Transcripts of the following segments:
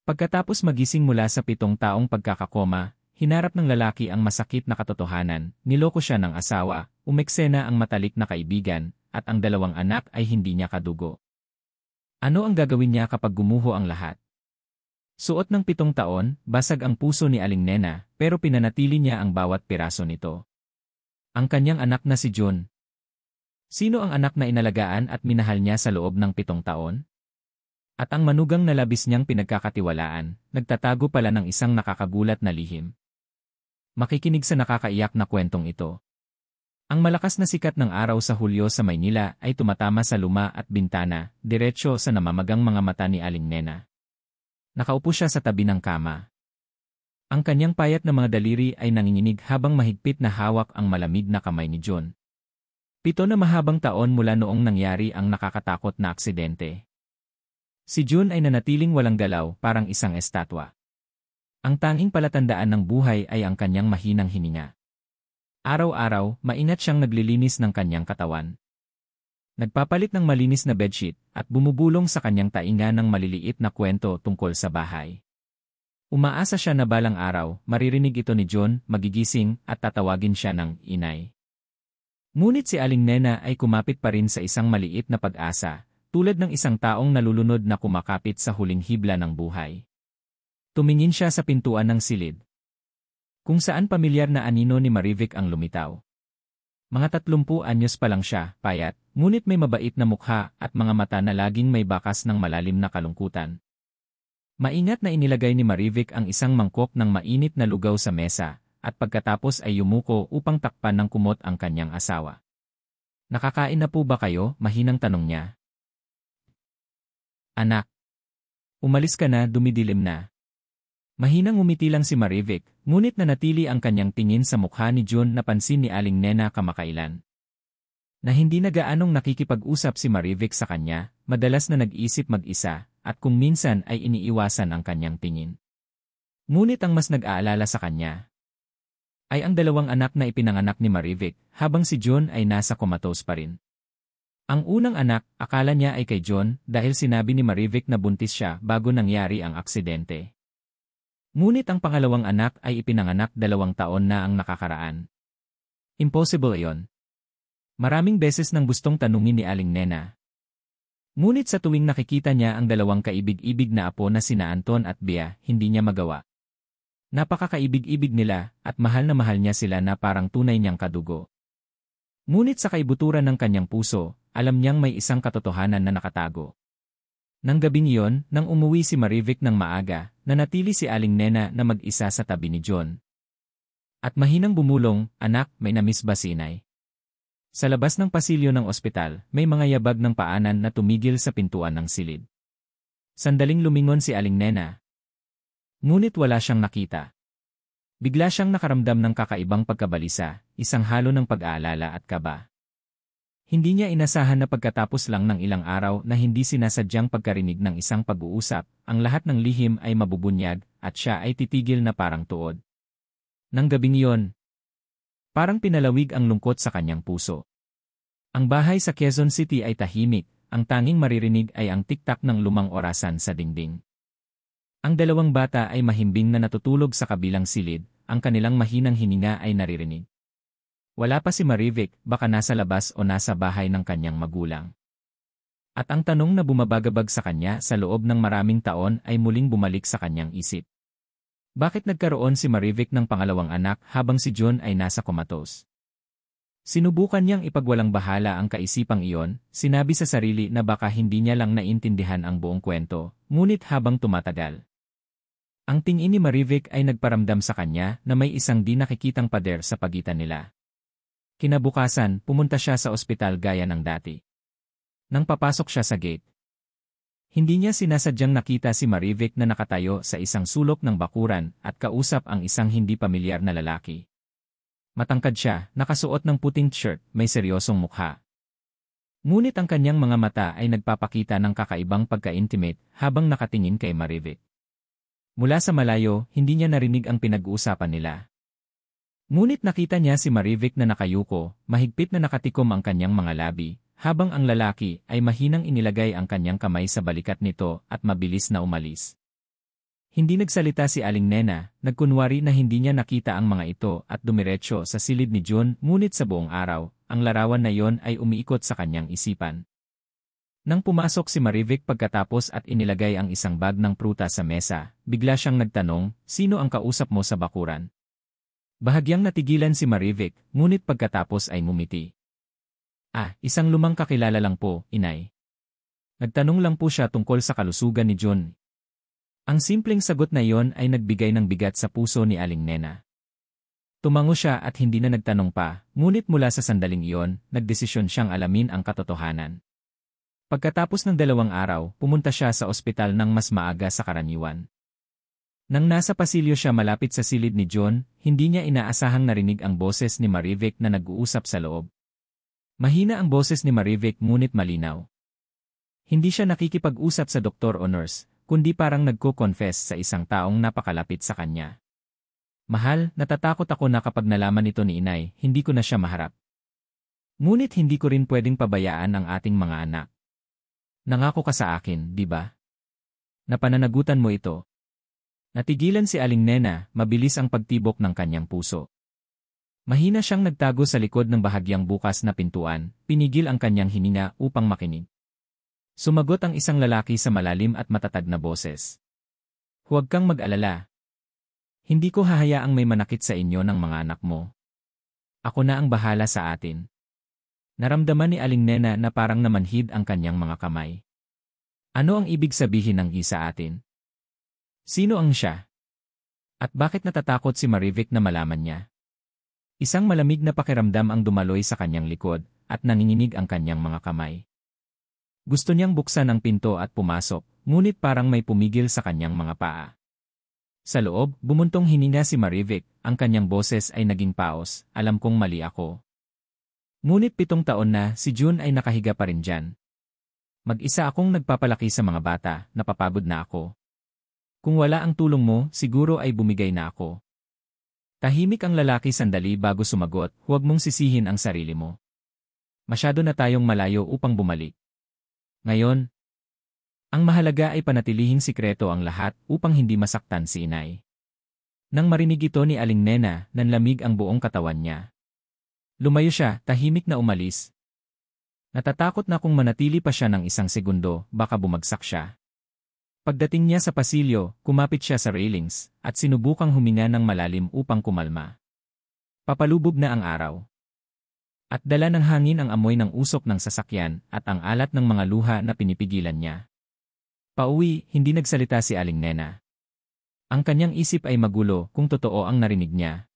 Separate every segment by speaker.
Speaker 1: Pagkatapos magising mula sa 7 taong pagkakakoma, hinarap ng lalaki ang masakit na katotohanan, niloko siya ng asawa, umeksena ang matalik na kaibigan, at ang 2 anak ay hindi niya kadugo. Ano ang gagawin niya kapag gumuho ang lahat? Suot ng 7 taon, basag ang puso ni Aling Nena, pero pinanatili niya ang bawat piraso nito. Ang kanyang anak na si June. Sino ang anak na inalagaan at minahal niya sa loob ng 7 taon? At ang manugang na labis niyang pinagkakatiwalaan, nagtatago pala ng isang nakakagulat na lihim. Makikinig sa nakakaiyak na kwentong ito. Ang malakas na sikat ng araw sa Hulyo sa Maynila ay tumatama sa luma at bintana, diretsyo sa namamagang mga mata ni Aling Nena. Nakaupo siya sa tabi ng kama. Ang kanyang payat na mga daliri ay nanginginig habang mahigpit na hawak ang malamig na kamay ni June. 7 na mahabang taon mula noong nangyari ang nakakatakot na aksidente. Si June ay nanatiling walang galaw, parang isang estatwa. Ang tanging palatandaan ng buhay ay ang kanyang mahinang hininga. Araw-araw, maingat siyang naglilinis ng kanyang katawan. Nagpapalit ng malinis na bedsheet at bumubulong sa kanyang tainga ng maliliit na kwento tungkol sa bahay. Umaasa siya na balang araw, maririnig ito ni June, magigising at tatawagin siya ng inay. Ngunit si Aling Nena ay kumapit pa rin sa isang maliit na pag-asa, tulad ng isang taong nalulunod na kumakapit sa huling hibla ng buhay. Tumingin siya sa pintuan ng silid, kung saan pamilyar na anino ni Marivic ang lumitaw. Mga 30 anyos pa lang siya, payat, ngunit may mabait na mukha at mga mata na laging may bakas ng malalim na kalungkutan. Maingat na inilagay ni Marivic ang isang mangkok ng mainit na lugaw sa mesa, at pagkatapos ay yumuko upang takpan ng kumot ang kanyang asawa. "Nakakain na po ba kayo?" mahinang tanong niya. "Anak, umalis ka na, dumidilim na." Mahinang umiti lang si Marivic, ngunit nanatili ang kanyang tingin sa mukha ni June na pansin ni Aling Nena kamakailan. Na hindi na gaanong nakikipag-usap si Marivic sa kanya, madalas na nag-isip mag-isa, at kung minsan ay iniiwasan ang kanyang tingin. Ngunit ang mas nag-aalala sa kanya ay ang 2 anak na ipinanganak ni Marivic, habang si June ay nasa comatose pa rin. Ang unang anak, akala niya ay kay June dahil sinabi ni Marivic na buntis siya bago nangyari ang aksidente. Ngunit ang pangalawang anak ay ipinanganak 2 taon na ang nakakaraan. Impossible iyon. Maraming beses nang gustong tanungin ni Aling Nena. Ngunit sa tuwing nakikita niya ang 2 kaibig-ibig na apo na sina Anton at Bea, hindi niya magawa. Napakakaibig-ibig nila at mahal na mahal niya sila na parang tunay niyang kadugo. Ngunit sa kaibuturan ng kanyang puso, alam niyang may isang katotohanan na nakatago. Nang gabing iyon, nang umuwi si Marivic ng maaga, nanatili si Aling Nena na mag-isa sa tabi ni June. At mahinang bumulong, "Anak, may namiss ba si inay?" Sa labas ng pasilyo ng ospital, may mga yabag ng paanan na tumigil sa pintuan ng silid. Sandaling lumingon si Aling Nena. Ngunit wala siyang nakita. Bigla siyang nakaramdam ng kakaibang pagkabalisa, isang halo ng pag-aalala at kaba. Hindi niya inasahan na pagkatapos lang ng ilang araw na hindi sinasadyang pagkarinig ng isang pag-uusap, ang lahat ng lihim ay mabubunyag at siya ay titigil na parang tuod. Nang gabing iyon, parang pinalawig ang lungkot sa kanyang puso. Ang bahay sa Quezon City ay tahimik, ang tanging maririnig ay ang tiktak ng lumang orasan sa dingding. Ang 2 bata ay mahimbing na natutulog sa kabilang silid, ang kanilang mahinang hininga ay naririnig. Wala pa si Marivic, baka nasa labas o nasa bahay ng kanyang magulang. At ang tanong na bumabagabag sa kanya sa loob ng maraming taon ay muling bumalik sa kanyang isip. Bakit nagkaroon si Marivic ng pangalawang anak habang si June ay nasa comatose? Sinubukan niyang ipagwalang bahala ang kaisipang iyon, sinabi sa sarili na baka hindi niya lang naintindihan ang buong kwento, ngunit habang tumatagal, ang tingin ni Marivic ay nagparamdam sa kanya na may isang di nakikitang pader sa pagitan nila. Kinabukasan, pumunta siya sa ospital gaya ng dati. Nang papasok siya sa gate, hindi niya sinasadyang nakita si Marivic na nakatayo sa isang sulok ng bakuran at kausap ang isang hindi pamilyar na lalaki. Matangkad siya, nakasuot ng puting t-shirt, may seryosong mukha. Ngunit ang kanyang mga mata ay nagpapakita ng kakaibang pagka-intimate habang nakatingin kay Marivic. Mula sa malayo, hindi niya narinig ang pinag-uusapan nila. Ngunit nakita niya si Marivic na nakayuko, mahigpit na nakatikom ang kanyang mga labi, habang ang lalaki ay mahinang inilagay ang kanyang kamay sa balikat nito at mabilis na umalis. Hindi nagsalita si Aling Nena, nagkunwari na hindi niya nakita ang mga ito at dumiretso sa silid ni June, ngunit sa buong araw, ang larawan na yon ay umiikot sa kanyang isipan. Nang pumasok si Marivic pagkatapos at inilagay ang isang bag ng prutas sa mesa, bigla siyang nagtanong, "Sino ang kausap mo sa bakuran?" Bahagyang natigilan si Marivic, ngunit pagkatapos ay ngumiti. Isang lumang kakilala lang po, inay." Nagtanong lang po siya tungkol sa kalusugan ni June. Ang simpleng sagot na iyon ay nagbigay ng bigat sa puso ni Aling Nena. Tumango siya at hindi na nagtanong pa, ngunit mula sa sandaling iyon, nagdesisyon siyang alamin ang katotohanan. Pagkatapos ng 2 araw, pumunta siya sa ospital ng mas maaga sa karaniwan. Nang nasa pasilyo siya malapit sa silid ni John, hindi niya inaasahang narinig ang boses ni Marivic na nag-uusap sa loob. Mahina ang boses ni Marivic ngunit malinaw. Hindi siya nakikipag-usap sa doktor o nurse, kundi parang nagko-confess sa isang taong napakalapit sa kanya. "Mahal, natatakot ako na kapag nalaman ito ni inay, hindi ko na siya maharap. Ngunit hindi ko rin pwedeng pabayaan ang ating mga anak. Nangako ka sa akin, di ba? Napananagutan mo ito." Natigilan si Aling Nena, mabilis ang pagtibok ng kanyang puso. Mahina siyang nagtago sa likod ng bahagyang bukas na pintuan, pinigil ang kanyang hininga upang makinig. Sumagot ang isang lalaki sa malalim at matatag na boses. "Huwag kang mag-alala. Hindi ko hahayaang may manakit sa inyo ng mga anak mo. Ako na ang bahala sa atin." Naramdaman ni Aling Nena na parang namanhid ang kanyang mga kamay. Ano ang ibig sabihin ng sa atin? Sino ang siya? At bakit natatakot si Marivic na malaman niya? Isang malamig na pakiramdam ang dumaloy sa kanyang likod at nanginginig ang kanyang mga kamay. Gusto niyang buksan ang pinto at pumasok, ngunit parang may pumigil sa kanyang mga paa. Sa loob, bumuntong hininga si Marivic, ang kanyang boses ay naging paos, "Alam kong mali ako. Ngunit 7 taon na, si June ay nakahiga pa rin dyan. Mag-isa akong nagpapalaki sa mga bata, napapagod na ako. Kung wala ang tulong mo, siguro ay bumigay na ako." Tahimik ang lalaki sandali bago sumagot, "Huwag mong sisihin ang sarili mo. Masyado na tayong malayo upang bumalik. Ngayon, ang mahalaga ay panatilihing sikreto ang lahat upang hindi masaktan si inay." Nang marinig ito ni Aling Nena, nanlamig ang buong katawan niya. Lumayo siya, tahimik na umalis. Natatakot na kung manatili pa siya ng 1 segundo, baka bumagsak siya. Pagdating niya sa pasilyo, kumapit siya sa railings, at sinubukang huminga ng malalim upang kumalma. Papalubog na ang araw. At dala ng hangin ang amoy ng usok ng sasakyan at ang alat ng mga luha na pinipigilan niya. Pauwi, hindi nagsalita si Aling Nena. Ang kanyang isip ay magulo kung totoo ang narinig niya.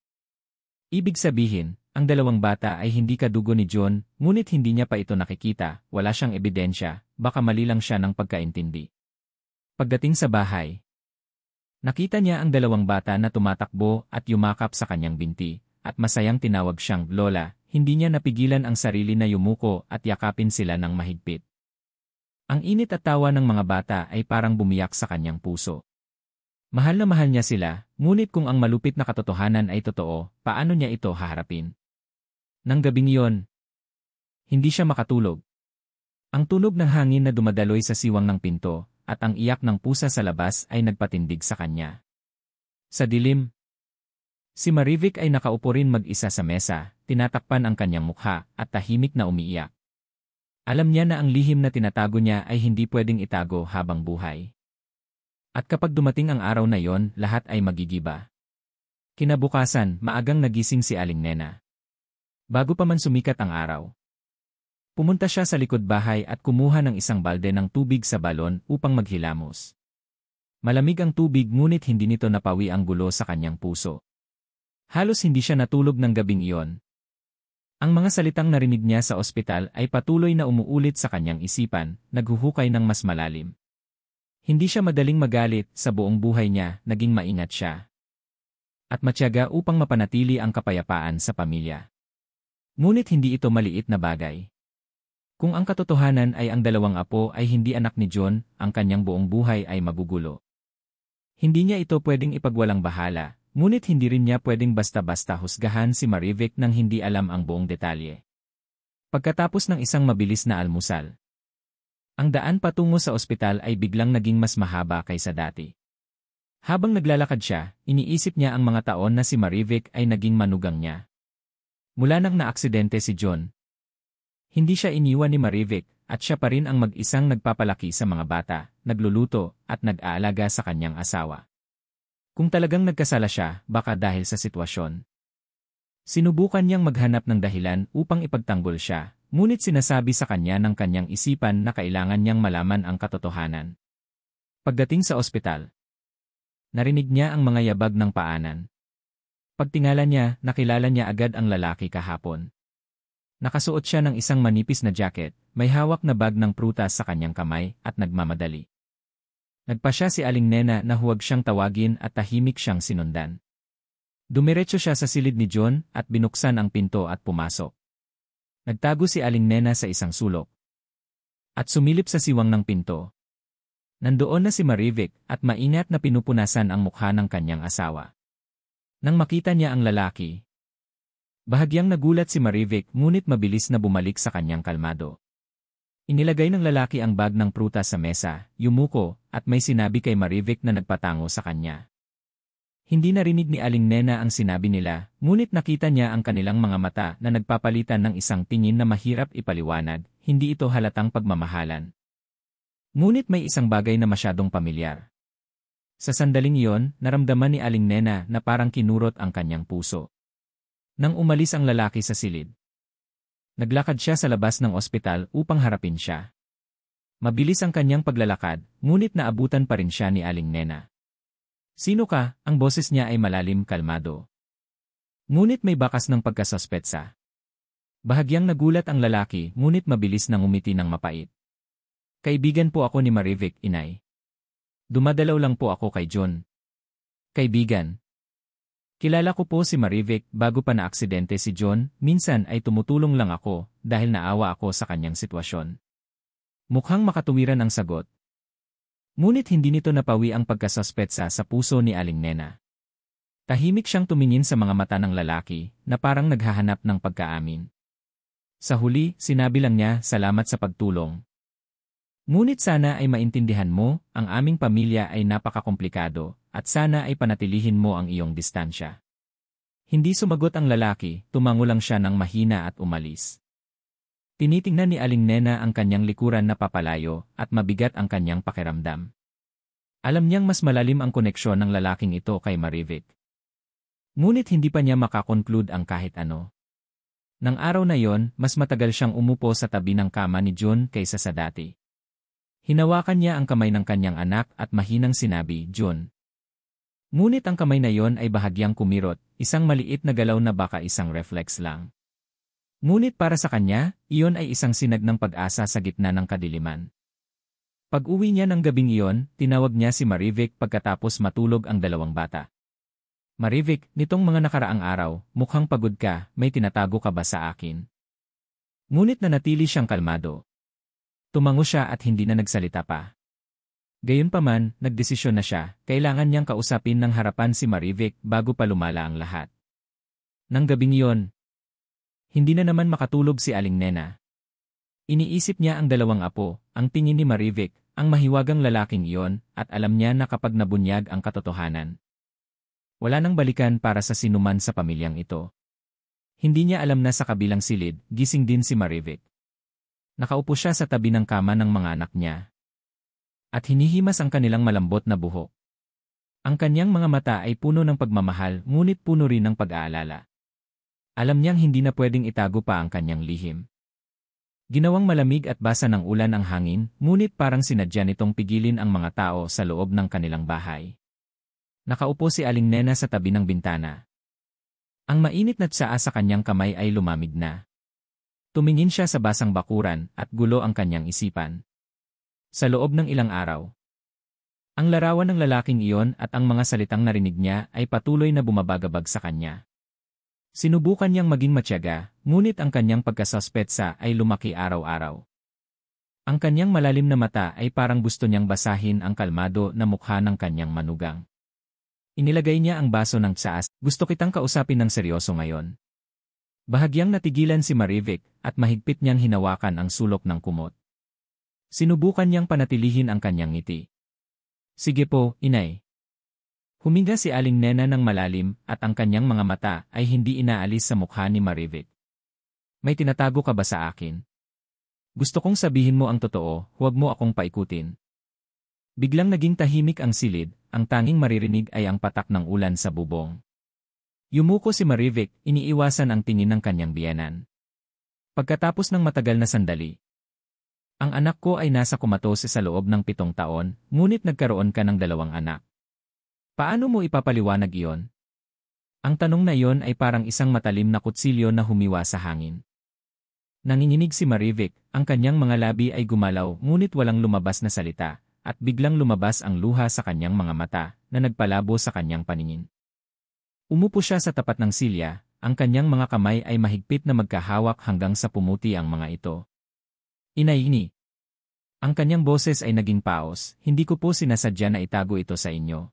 Speaker 1: Ibig sabihin, ang 2 bata ay hindi kadugo ni John, ngunit hindi niya pa ito nakikita, wala siyang ebidensya, baka mali lang siya ng pagkaintindi. Pagdating sa bahay, nakita niya ang 2 bata na tumatakbo at yumakap sa kanyang binti, at masayang tinawag siyang Lola. Hindi niya napigilan ang sarili na yumuko at yakapin sila ng mahigpit. Ang init at tawa ng mga bata ay parang bumiyak sa kanyang puso. Mahal na mahal niya sila, ngunit kung ang malupit na katotohanan ay totoo, paano niya ito haharapin? Nang gabing iyon, hindi siya makatulog. Ang tunog ng hangin na dumadaloy sa siwang ng pinto, at ang iyak ng pusa sa labas ay nagpatindig sa kanya. Sa dilim, si Marivic ay nakaupo rin mag-isa sa mesa, tinatakpan ang kanyang mukha at tahimik na umiiyak. Alam niya na ang lihim na tinatago niya ay hindi pwedeng itago habang buhay. At kapag dumating ang araw na yon, lahat ay magigiba. Kinabukasan, maagang nagising si Aling Nena. Bago pa man sumikat ang araw, pumunta siya sa likod bahay at kumuha ng isang balde ng tubig sa balon upang maghilamos. Malamig ang tubig ngunit hindi nito napawi ang gulo sa kanyang puso. Halos hindi siya natulog ng gabing iyon. Ang mga salitang narinig niya sa ospital ay patuloy na umuulit sa kanyang isipan, naghuhukay ng mas malalim. Hindi siya madaling magalit, sa buong buhay niya, naging maingat siya. At matyaga upang mapanatili ang kapayapaan sa pamilya. Ngunit hindi ito maliit na bagay. Kung ang katotohanan ay ang 2 apo ay hindi anak ni John, ang kanyang buong buhay ay magugulo. Hindi niya ito pwedeng ipagwalang bahala. Ngunit hindi rin niya pwedeng basta-basta husgahan si Marivic nang hindi alam ang buong detalye. Pagkatapos ng isang mabilis na almusal, ang daan patungo sa ospital ay biglang naging mas mahaba kaysa dati. Habang naglalakad siya, iniisip niya ang mga taon na si Marivic ay naging manugang niya. Mula nang naaksidente si John, hindi siya iniwan ni Marivic at siya pa rin ang mag-isang nagpapalaki sa mga bata, nagluluto at nag-aalaga sa kanyang asawa. Kung talagang nagkasala siya, baka dahil sa sitwasyon. Sinubukan niyang maghanap ng dahilan upang ipagtanggol siya, ngunit sinasabi sa kanya ng kanyang isipan na kailangan niyang malaman ang katotohanan. Pagdating sa ospital, narinig niya ang mga yabag ng paanan. Pagtingala niya, nakilala niya agad ang lalaki kahapon. Nakasuot siya ng isang manipis na jacket, may hawak na bag ng prutas sa kanyang kamay at nagmamadali. Nagpa siya si Aling Nena na huwag siyang tawagin at tahimik siyang sinundan. Dumiretso siya sa silid ni John at binuksan ang pinto at pumasok. Nagtago si Aling Nena sa isang sulok at sumilip sa siwang ng pinto. Nandoon na si Marivic at maingat na pinupunasan ang mukha ng kanyang asawa. Nang makita niya ang lalaki, bahagyang nagulat si Marivic ngunit mabilis na bumalik sa kanyang kalmado. Inilagay ng lalaki ang bag ng prutas sa mesa, yumuko, at may sinabi kay Marivic na nagpatango sa kanya. Hindi narinig ni Aling Nena ang sinabi nila, ngunit nakita niya ang kanilang mga mata na nagpapalitan ng isang tingin na mahirap ipaliwanag, hindi ito halatang pagmamahalan. Ngunit may isang bagay na masyadong pamilyar. Sa sandaling iyon, naramdaman ni Aling Nena na parang kinurot ang kanyang puso. Nang umalis ang lalaki sa silid, naglakad siya sa labas ng ospital upang harapin siya. Mabilis ang kanyang paglalakad, ngunit naabutan pa rin siya ni Aling Nena. "Sino ka?" Ang boses niya ay malalim, kalmado. Ngunit may bakas ng pagkasospetsa. Bahagyang nagulat ang lalaki, ngunit mabilis nang umiti ng mapait. "Kaibigan po ako ni Marivic, inay. Dumadalaw lang po ako kay John." "Kaibigan?" "Kilala ko po si Marivic bago pa na-aksidente si John, minsan ay tumutulong lang ako dahil naawa ako sa kanyang sitwasyon." Mukhang makatuwiran ang sagot. Ngunit hindi nito napawi ang pagkasospetsa sa puso ni Aling Nena. Tahimik siyang tumingin sa mga mata ng lalaki na parang naghahanap ng pagkaamin. Sa huli, sinabi lang niya, "Salamat sa pagtulong. Ngunit sana ay maintindihan mo, ang aming pamilya ay napakakomplikado at sana ay panatilihin mo ang iyong distansya." Hindi sumagot ang lalaki, tumango lang siya ng mahina at umalis. Tinitingnan ni Aling Nena ang kanyang likuran na papalayo at mabigat ang kanyang pakiramdam. Alam niyang mas malalim ang koneksyon ng lalaking ito kay Marivic. Ngunit hindi pa niya makakonclude ang kahit ano. Nang araw na yon, mas matagal siyang umupo sa tabi ng kama ni John kaysa sa dati. Hinawakan niya ang kamay ng kanyang anak at mahinang sinabi, "John." Ngunit ang kamay na yon ay bahagyang kumirot, isang maliit na galaw na baka isang reflex lang. Ngunit para sa kanya, iyon ay isang sinag ng pag-asa sa gitna ng kadiliman. Pag-uwi niya ng gabing iyon, tinawag niya si Marivic pagkatapos matulog ang dalawang bata. "Marivic, nitong mga nakaraang araw, mukhang pagod ka, may tinatago ka ba sa akin?" Ngunit nanatili siyang kalmado. Tumango siya at hindi na nagsalita pa. Gayunpaman, nagdesisyon na siya, kailangan niyang kausapin ng harapan si Marivic bago pa lumala ang lahat. Nang gabing iyon, hindi na naman makatulog si Aling Nena. Iniisip niya ang dalawang apo, ang tingin ni Marivic, ang mahiwagang lalaking iyon, at alam niya na kapag nabunyag ang katotohanan, wala nang balikan para sa sinuman sa pamilyang ito. Hindi niya alam na sa kabilang silid, gising din si Marivic. Nakaupo siya sa tabi ng kama ng mga anak niya. At hinihimas ang kanilang malambot na buhok. Ang kanyang mga mata ay puno ng pagmamahal, ngunit puno rin ng pag-aalala. Alam niyang hindi na pwedeng itago pa ang kanyang lihim. Ginawang malamig at basa ng ulan ang hangin, ngunit parang sinadya nitong pigilin ang mga tao sa loob ng kanilang bahay. Nakaupo si Aling Nena sa tabi ng bintana. Ang mainit na tsaa sa kanyang kamay ay lumamig na. Tumingin siya sa basang bakuran at gulo ang kanyang isipan. Sa loob ng ilang araw, ang larawan ng lalaking iyon at ang mga salitang narinig niya ay patuloy na bumabagabag sa kanya. Sinubukan niyang maging matyaga, ngunit ang kanyang pagkasospetsa ay lumaki araw-araw. Ang kanyang malalim na mata ay parang gusto niyang basahin ang kalmado na mukha ng kanyang manugang. Inilagay niya ang baso ng tsaas, "Gusto kitang kausapin ng seryoso ngayon." Bahagyang natigilan si Marivic at mahigpit niyang hinawakan ang sulok ng kumot. Sinubukan niyang panatilihin ang kanyang ngiti. "Sige po, inay." Huminga si Aling Nena ng malalim at ang kanyang mga mata ay hindi inaalis sa mukha ni Marivic. May tinatago ka ba sa akin? Gusto kong sabihin mo ang totoo, huwag mo akong paikutin. Biglang naging tahimik ang silid, ang tanging maririnig ay ang patak ng ulan sa bubong. Yumuko si Marivic, iniiwasan ang tingin ng kanyang biyenan. Pagkatapos ng matagal na sandali, ang anak ko ay nasa kumatose sa loob ng 7 taon, ngunit nagkaroon ka ng 2 anak. Paano mo ipapaliwanag iyon? Ang tanong na iyon ay parang isang matalim na kutsilyo na humiwa sa hangin. Nanginginig si Marivic, ang kanyang mga labi ay gumalaw ngunit walang lumabas na salita, at biglang lumabas ang luha sa kanyang mga mata na nagpalabo sa kanyang paningin. Umupo siya sa tapat ng silya, ang kanyang mga kamay ay mahigpit na magkahawak hanggang sa pumuti ang mga ito. Inay. Ang kanyang boses ay naging paos, hindi ko po sinasadya na itago ito sa inyo.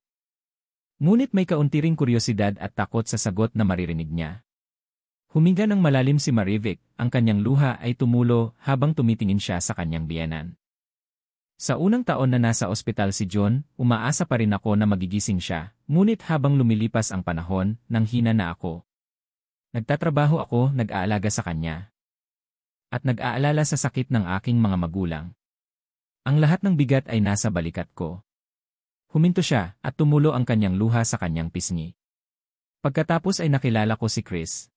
Speaker 1: Ngunit may kaunti ring kuryosidad at takot sa sagot na maririnig niya. Huminga ng malalim si Marivic, ang kanyang luha ay tumulo habang tumitingin siya sa kanyang biyenan. Sa unang taon na nasa ospital si John, umaasa pa rin ako na magigising siya, ngunit habang lumilipas ang panahon, nanghina na ako. Nagtatrabaho ako, nag-aalaga sa kanya. At nag-aalala sa sakit ng aking mga magulang. Ang lahat ng bigat ay nasa balikat ko. Huminto siya at tumulo ang kanyang luha sa kanyang pisngi. Pagkatapos ay nakilala ko si Chris.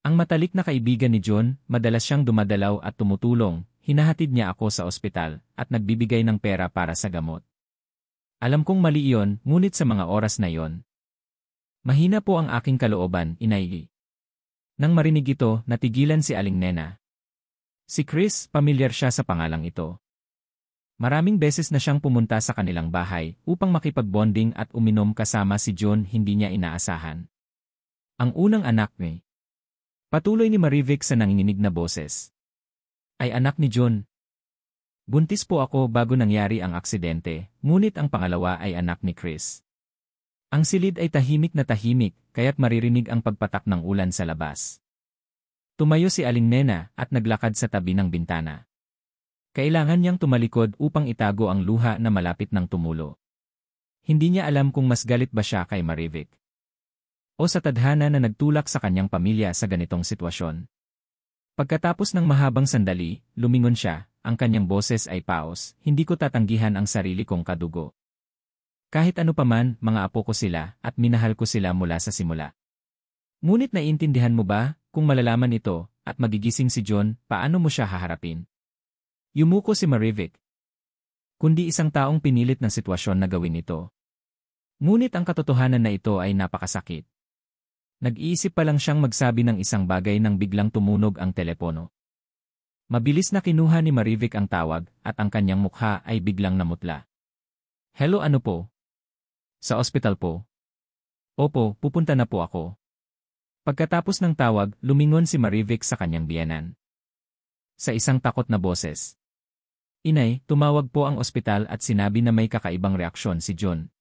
Speaker 1: Ang matalik na kaibigan ni John, madalas siyang dumadalaw at tumutulong, hinahatid niya ako sa ospital at nagbibigay ng pera para sa gamot. Alam kong mali iyon, ngunit sa mga oras na iyon, mahina po ang aking kalooban, inay. Nang marinig ito, natigilan si Aling Nena. Si Chris, pamilyar siya sa pangalang ito. Maraming beses na siyang pumunta sa kanilang bahay upang makipagbonding at uminom kasama si John, hindi niya inaasahan. Ang unang anak ni. Patuloy ni Marivic sa nanginginig na boses. Ay anak ni John. Buntis po ako bago nangyari ang aksidente, ngunit ang pangalawa ay anak ni Chris. Ang silid ay tahimik na tahimik, kaya't maririnig ang pagpatak ng ulan sa labas. Tumayo si Aling Nena at naglakad sa tabi ng bintana. Kailangan niyang tumalikod upang itago ang luha na malapit ng tumulo. Hindi niya alam kung mas galit ba siya kay Marivic o sa tadhana na nagtulak sa kanyang pamilya sa ganitong sitwasyon. Pagkatapos ng mahabang sandali, lumingon siya, ang kanyang boses ay paos, hindi ko tatanggihan ang sarili kong kadugo. Kahit ano paman, mga apo ko sila at minahal ko sila mula sa simula. Ngunit naiintindihan mo ba, kung malalaman ito, at magigising si John, paano mo siya haharapin? Yumuko si Marivic. Kundi isang taong pinilit ng sitwasyon na gawin ito. Ngunit ang katotohanan na ito ay napakasakit. Nag-iisip pa lang siyang magsabi ng isang bagay nang biglang tumunog ang telepono. Mabilis na kinuha ni Marivic ang tawag at ang kanyang mukha ay biglang namutla. Hello, ano po? Sa ospital po? Opo, pupunta na po ako. Pagkatapos ng tawag, lumingon si Marivic sa kanyang biyenan. Sa isang takot na boses. Inay, tumawag po ang ospital at sinabi na may kakaibang reaksyon si John.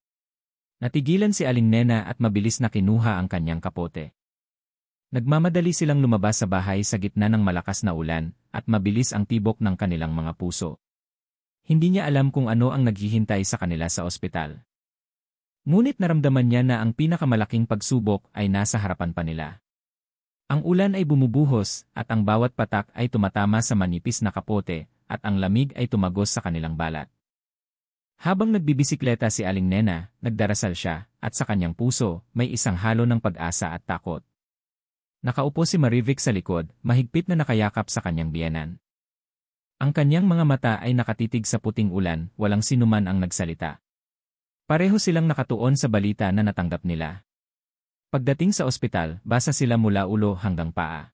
Speaker 1: Natigilan si Aling Nena at mabilis na kinuha ang kanyang kapote. Nagmamadali silang lumabas sa bahay sa gitna ng malakas na ulan at mabilis ang tibok ng kanilang mga puso. Hindi niya alam kung ano ang naghihintay sa kanila sa ospital. Ngunit naramdaman niya na ang pinakamalaking pagsubok ay nasa harapan pa nila. Ang ulan ay bumubuhos at ang bawat patak ay tumatama sa manipis na kapote at ang lamig ay tumagos sa kanilang balat. Habang nagbibisikleta si Aling Nena, nagdarasal siya at sa kanyang puso may isang halo ng pag-asa at takot. Nakaupo si Marivic sa likod, mahigpit na nakayakap sa kanyang biyenan. Ang kanyang mga mata ay nakatitig sa puting ulan, walang sinuman ang nagsalita. Pareho silang nakatuon sa balita na natanggap nila. Pagdating sa ospital, basa sila mula ulo hanggang paa.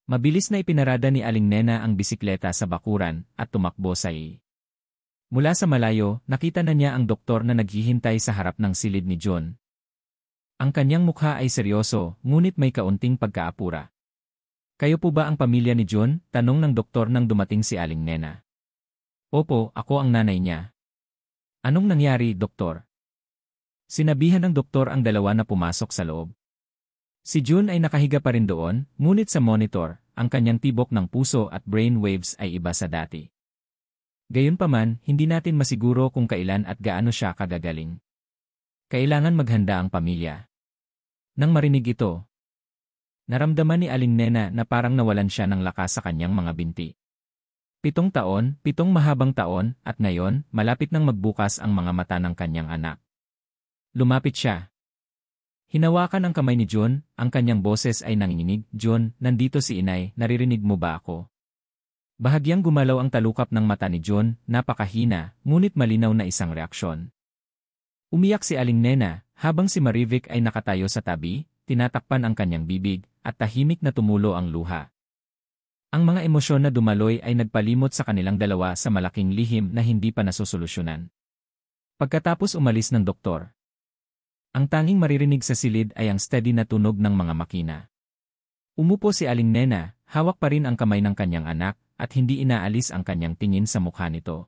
Speaker 1: Mabilis na ipinarada ni Aling Nena ang bisikleta sa bakuran at tumakbo sa i. Mula sa malayo, nakita na niya ang doktor na naghihintay sa harap ng silid ni John. Ang kanyang mukha ay seryoso, ngunit may kaunting pagkaapura. Kayo po ba ang pamilya ni John? Tanong ng doktor nang dumating si Aling Nena. Opo, ako ang nanay niya. Anong nangyari, doktor? Sinabihan ng doktor ang dalawa na pumasok sa loob. Si John ay nakahiga pa rin doon, ngunit sa monitor, ang kanyang tibok ng puso at brain waves ay iba sa dati. Gayunpaman, hindi natin masiguro kung kailan at gaano siya kagagaling. Kailangan maghanda ang pamilya. Nang marinig ito, naramdaman ni Aling Nena na parang nawalan siya ng lakas sa kanyang mga binti. 7 taon, 7 mahabang taon, at ngayon, malapit nang magbukas ang mga mata ng kanyang anak. Lumapit siya. Hinawakan ang kamay ni John, ang kanyang boses ay nanginginig. "John, nandito si inay, naririnig mo ba ako?" Bahagyang gumalaw ang talukap ng mata ni John, napakahina, ngunit malinaw na isang reaksyon. Umiyak si Aling Nena, habang si Marivic ay nakatayo sa tabi, tinatakpan ang kanyang bibig, at tahimik na tumulo ang luha. Ang mga emosyon na dumaloy ay nagpalimot sa kanilang dalawa sa malaking lihim na hindi pa nasosolusyonan. Pagkatapos umalis ng doktor, ang tanging maririnig sa silid ay ang steady na tunog ng mga makina. Umupo si Aling Nena, hawak pa rin ang kamay ng kanyang anak, at hindi inaalis ang kanyang tingin sa mukha nito.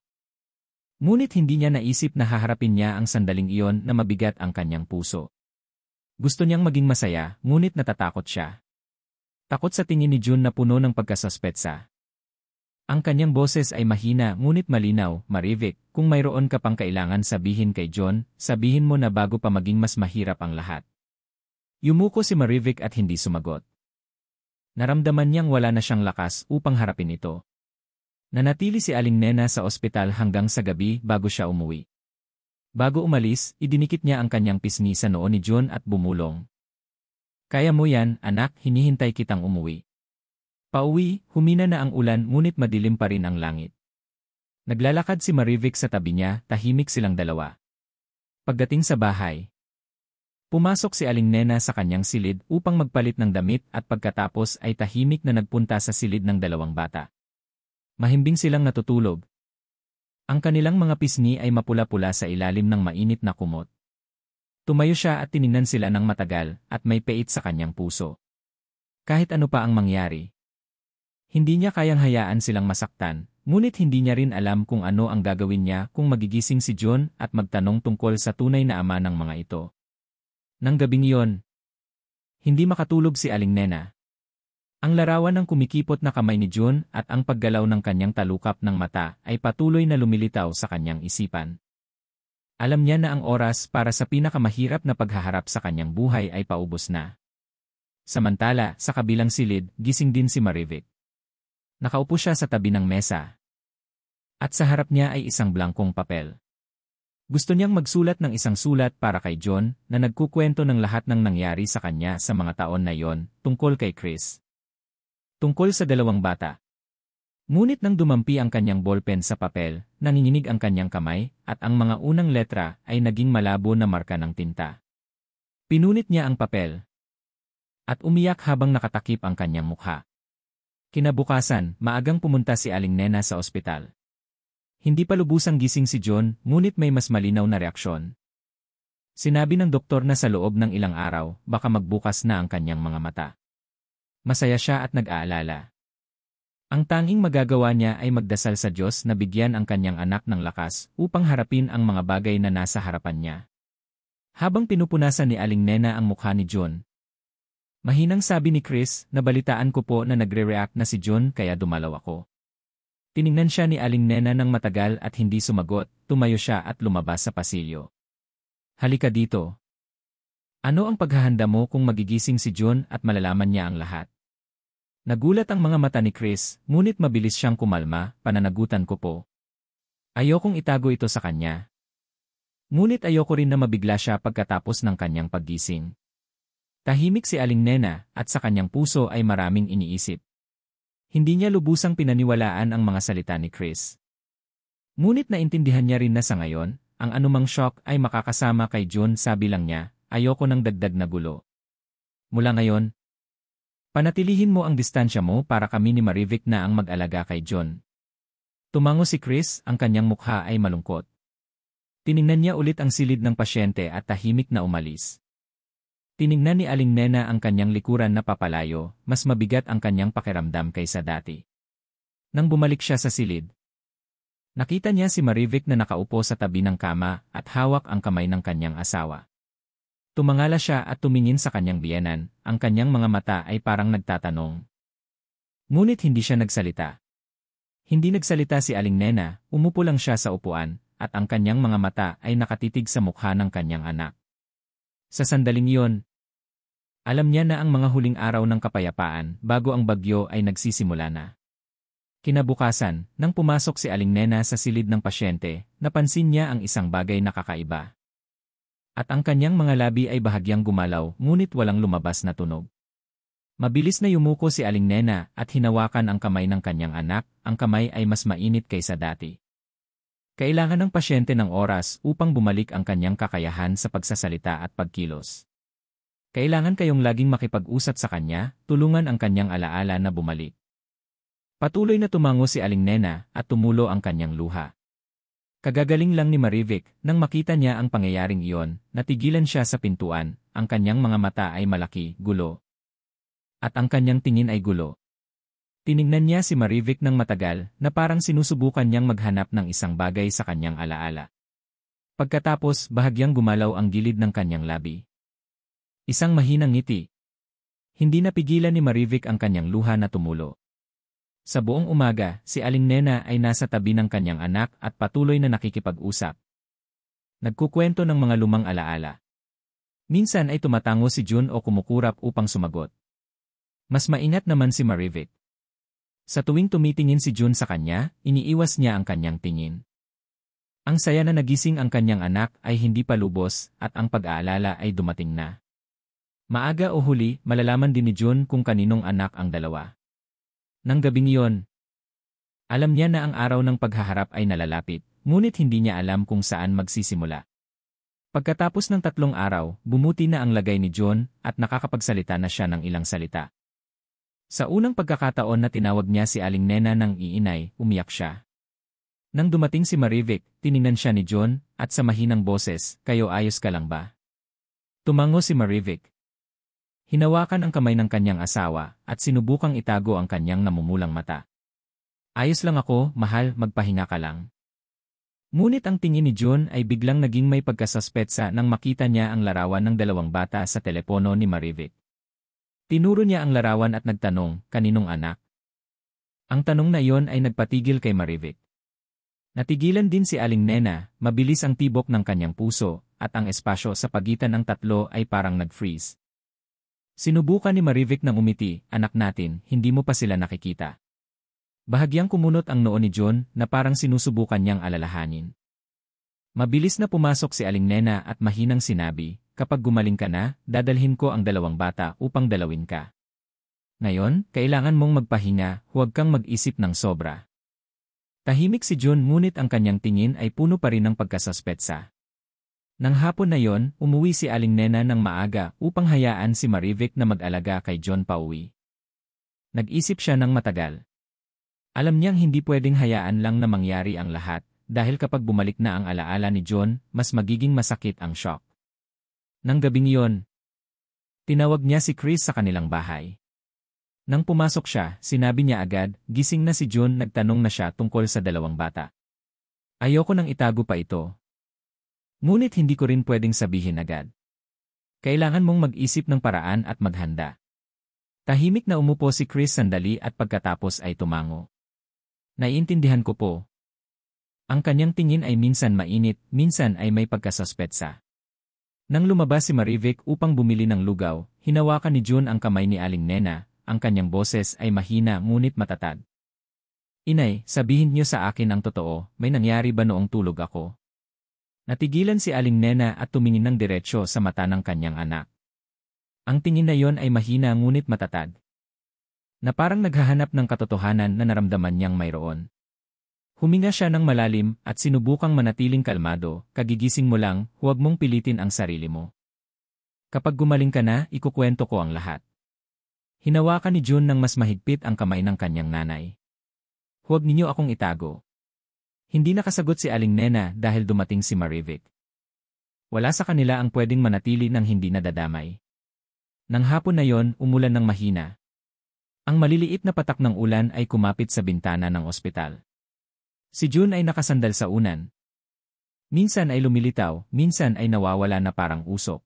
Speaker 1: Ngunit hindi niya naisip na haharapin niya ang sandaling iyon na mabigat ang kanyang puso. Gusto niyang maging masaya, ngunit natatakot siya. Takot sa tingin ni June na puno ng pagkasuspetsa. Ang kanyang boses ay mahina ngunit malinaw. "Marivic, kung mayroon ka pang kailangan sabihin kay John, sabihin mo na bago pa maging mas mahirap ang lahat." Yumuko si Marivic at hindi sumagot. Naramdaman niyang wala na siyang lakas upang harapin ito. Nanatili si Aling Nena sa ospital hanggang sa gabi bago siya umuwi. Bago umalis, idinikit niya ang kanyang pisngi sa noo ni John at bumulong. "Kaya mo yan, anak, hinihintay kitang umuwi." Pauwi, humina na ang ulan ngunit madilim pa rin ang langit. Naglalakad si Marivic sa tabi niya, tahimik silang dalawa. Pagdating sa bahay, pumasok si Aling Nena sa kanyang silid upang magpalit ng damit at pagkatapos ay tahimik na nagpunta sa silid ng dalawang bata. Mahimbing silang natutulog. Ang kanilang mga pisngi ay mapula-pula sa ilalim ng mainit na kumot. Tumayo siya at tiningnan sila ng matagal at may pait sa kanyang puso. Kahit ano pa ang mangyari, hindi niya kayang hayaan silang masaktan, ngunit hindi niya rin alam kung ano ang gagawin niya kung magigising si John at magtanong tungkol sa tunay na ama ng mga ito. Nang gabing iyon, hindi makatulog si Aling Nena. Ang larawan ng kumikipot na kamay ni John at ang paggalaw ng kanyang talukap ng mata ay patuloy na lumilitaw sa kanyang isipan. Alam niya na ang oras para sa pinakamahirap na paghaharap sa kanyang buhay ay paubos na. Samantala, sa kabilang silid, gising din si Marivic. Nakaupo siya sa tabi ng mesa. At sa harap niya ay isang blankong papel. Gusto niyang magsulat ng isang sulat para kay John na nagkukwento ng lahat ng nangyari sa kanya sa mga taon na yon tungkol kay Chris. Tungkol sa dalawang bata. Ngunit nang dumampi ang kanyang ballpen sa papel, nanginginig ang kanyang kamay at ang mga unang letra ay naging malabo na marka ng tinta. Pinunit niya ang papel at umiyak habang nakatakip ang kanyang mukha. Kinabukasan, maagang pumunta si Aling Nena sa ospital. Hindi pa lubusang gising si John, ngunit may mas malinaw na reaksyon. Sinabi ng doktor na sa loob ng ilang araw, baka magbukas na ang kanyang mga mata. Masaya siya at nag-aalala. Ang tanging magagawa niya ay magdasal sa Diyos na bigyan ang kanyang anak ng lakas upang harapin ang mga bagay na nasa harapan niya. Habang pinupunasan ni Aling Nena ang mukha ni John, mahinang sabi ni Chris, "Nabalitaan ko po na nagre-react na si John kaya dumalaw ako." Tiningnan siya ni Aling Nena ng matagal at hindi sumagot, tumayo siya at lumabas sa pasilyo. "Halika dito. Ano ang paghahanda mo kung magigising si John at malalaman niya ang lahat?" Nagulat ang mga mata ni Chris, ngunit mabilis siyang kumalma. "Pananagutan ko po. Ayokong itago ito sa kanya. Ngunit ayoko rin na mabigla siya pagkatapos ng kanyang paggising." Tahimik si Aling Nena at sa kanyang puso ay maraming iniisip. Hindi niya lubusang pinaniwalaan ang mga salita ni Chris. Ngunit naintindihan niya rin na sa ngayon, ang anumang shock ay makakasama kay John. Sabi lang niya, "Ayoko ng dagdag na gulo. Mula ngayon, panatilihin mo ang distansya mo para kami ni Marivic na ang mag-alaga kay John." Tumango si Chris, ang kanyang mukha ay malungkot. Tiningnan niya ulit ang silid ng pasyente at tahimik na umalis. Tiningnan ni Aling Nena ang kanyang likuran na papalayo, mas mabigat ang kanyang pakiramdam kaysa dati. Nang bumalik siya sa silid, nakita niya si Marivic na nakaupo sa tabi ng kama at hawak ang kamay ng kanyang asawa. Tumangala siya at tumingin sa kanyang biyenan, ang kanyang mga mata ay parang nagtatanong. Ngunit hindi siya nagsalita. Hindi nagsalita si Aling Nena, umupo lang siya sa upuan, at ang kanyang mga mata ay nakatitig sa mukha ng kanyang anak. Sa sandaling iyon, alam niya na ang mga huling araw ng kapayapaan bago ang bagyo ay nagsisimula na. Kinabukasan, nang pumasok si Aling Nena sa silid ng pasyente, napansin niya ang isang bagay na kakaiba. At ang kanyang mga labi ay bahagyang gumalaw ngunit walang lumabas na tunog. Mabilis na yumuko si Aling Nena at hinawakan ang kamay ng kanyang anak, ang kamay ay mas mainit kaysa dati. Kailangan ng pasyente ng oras upang bumalik ang kanyang kakayahan sa pagsasalita at pagkilos. Kailangan kayong laging makipag-usap sa kanya, tulungan ang kanyang alaala na bumalik. Patuloy na tumango si Aling Nena at tumulo ang kanyang luha. Kagagaling lang ni Marivic nang makita niya ang pangyayaring iyon, natigilan siya sa pintuan, ang kanyang mga mata ay malaki, gulo. At ang kanyang tingin ay gulo. Tiningnan niya si Marivic ng matagal na parang sinusubukan niyang maghanap ng isang bagay sa kanyang alaala. Pagkatapos, bahagyang gumalaw ang gilid ng kanyang labi. Isang mahinang ngiti. Hindi napigilan ni Marivic ang kanyang luha na tumulo. Sa buong umaga, si Aling Nena ay nasa tabi ng kanyang anak at patuloy na nakikipag-usap. Nagkukwento ng mga lumang alaala. Minsan ay tumatango si June o kumukurap upang sumagot. Mas maingat naman si Marivic. Sa tuwing tumitingin si June sa kanya, iniiwas niya ang kanyang tingin. Ang saya na nagising ang kanyang anak ay hindi pa lubos at ang pag-aalala ay dumating na. Maaga o huli, malalaman din ni June kung kaninong anak ang dalawa. Nang gabing iyon, alam niya na ang araw ng paghaharap ay nalalapit, ngunit hindi niya alam kung saan magsisimula. Pagkatapos ng 3 araw, bumuti na ang lagay ni June at nakakapagsalita na siya ng ilang salita. Sa unang pagkakataon na tinawag niya si Aling Nena ng iinay, umiyak siya. Nang dumating si Marivic, tiningnan siya ni June at sa mahinang boses, "Kayo ayos ka lang ba?" Tumango si Marivic. Hinawakan ang kamay ng kanyang asawa at sinubukang itago ang kanyang namumulang mata. "Ayos lang ako, mahal, magpahinga ka lang." Ngunit ang tingin ni June ay biglang naging may pagkasuspetsa nang makita niya ang larawan ng 2 bata sa telepono ni Marivic. Tinuro niya ang larawan at nagtanong, "Kaninong anak?" Ang tanong na iyon ay nagpatigil kay Marivic. Natigilan din si Aling Nena, mabilis ang tibok ng kanyang puso, at ang espasyo sa pagitan ng tatlo ay parang nag-freeze. Sinubukan ni Marivic ng umiti, "Anak natin, hindi mo pa sila nakikita." Bahagyang kumunot ang noo ni June na parang sinusubukan niyang alalahanin. Mabilis na pumasok si Aling Nena at mahinang sinabi, "Kapag gumaling ka na, dadalhin ko ang 2 bata upang dalawin ka. Ngayon, kailangan mong magpahinga, huwag kang mag-isip ng sobra." Tahimik si June ngunit ang kanyang tingin ay puno pa rin ng pagkasuspetsa. Nang hapon na yon, umuwi si Aling Nena ng maaga upang hayaan si Marivic na mag-alaga kay John pauwi. Nag-isip siya ng matagal. Alam niyang hindi pwedeng hayaan lang na mangyari ang lahat, dahil kapag bumalik na ang alaala ni John, mas magiging masakit ang shock. Nang gabing iyon, tinawag niya si Chris sa kanilang bahay. Nang pumasok siya, sinabi niya agad, gising na si John, nagtanong na siya tungkol sa 2 bata. "Ayoko nang itago pa ito. Ngunit hindi ko rin pwedeng sabihin agad. Kailangan mong mag-isip ng paraan at maghanda." Tahimik na umupo si Chris sandali at pagkatapos ay tumango. "Naiintindihan ko po." Ang kanyang tingin ay minsan mainit, minsan ay may pagkasuspetsa. Nang lumabas si Marivic upang bumili ng lugaw, hinawakan ni June ang kamay ni Aling Nena, ang kanyang boses ay mahina ngunit matatag. "Inay, sabihin niyo sa akin ang totoo, may nangyari ba noong tulog ako?" Natigilan si Aling Nena at tumingin ng diretsyo sa mata ng kanyang anak. Ang tingin na iyon ay mahina ngunit matatag, na parang naghahanap ng katotohanan na naramdaman niyang mayroon. Huminga siya ng malalim at sinubukang manatiling kalmado, "Kagigising mo lang, huwag mong pilitin ang sarili mo. Kapag gumaling ka na, ikukwento ko ang lahat." Hinawakan ni June ng mas mahigpit ang kamay ng kanyang nanay. "Huwag ninyo akong itago." Hindi nakasagot si Aling Nena dahil dumating si Marivic. Wala sa kanila ang pwedeng manatili ng hindi nadadamay. Nang hapon na yon, umulan ng mahina. Ang maliliit na patak ng ulan ay kumapit sa bintana ng ospital. Si June ay nakasandal sa unan. Minsan ay lumilitaw, minsan ay nawawala na parang usok.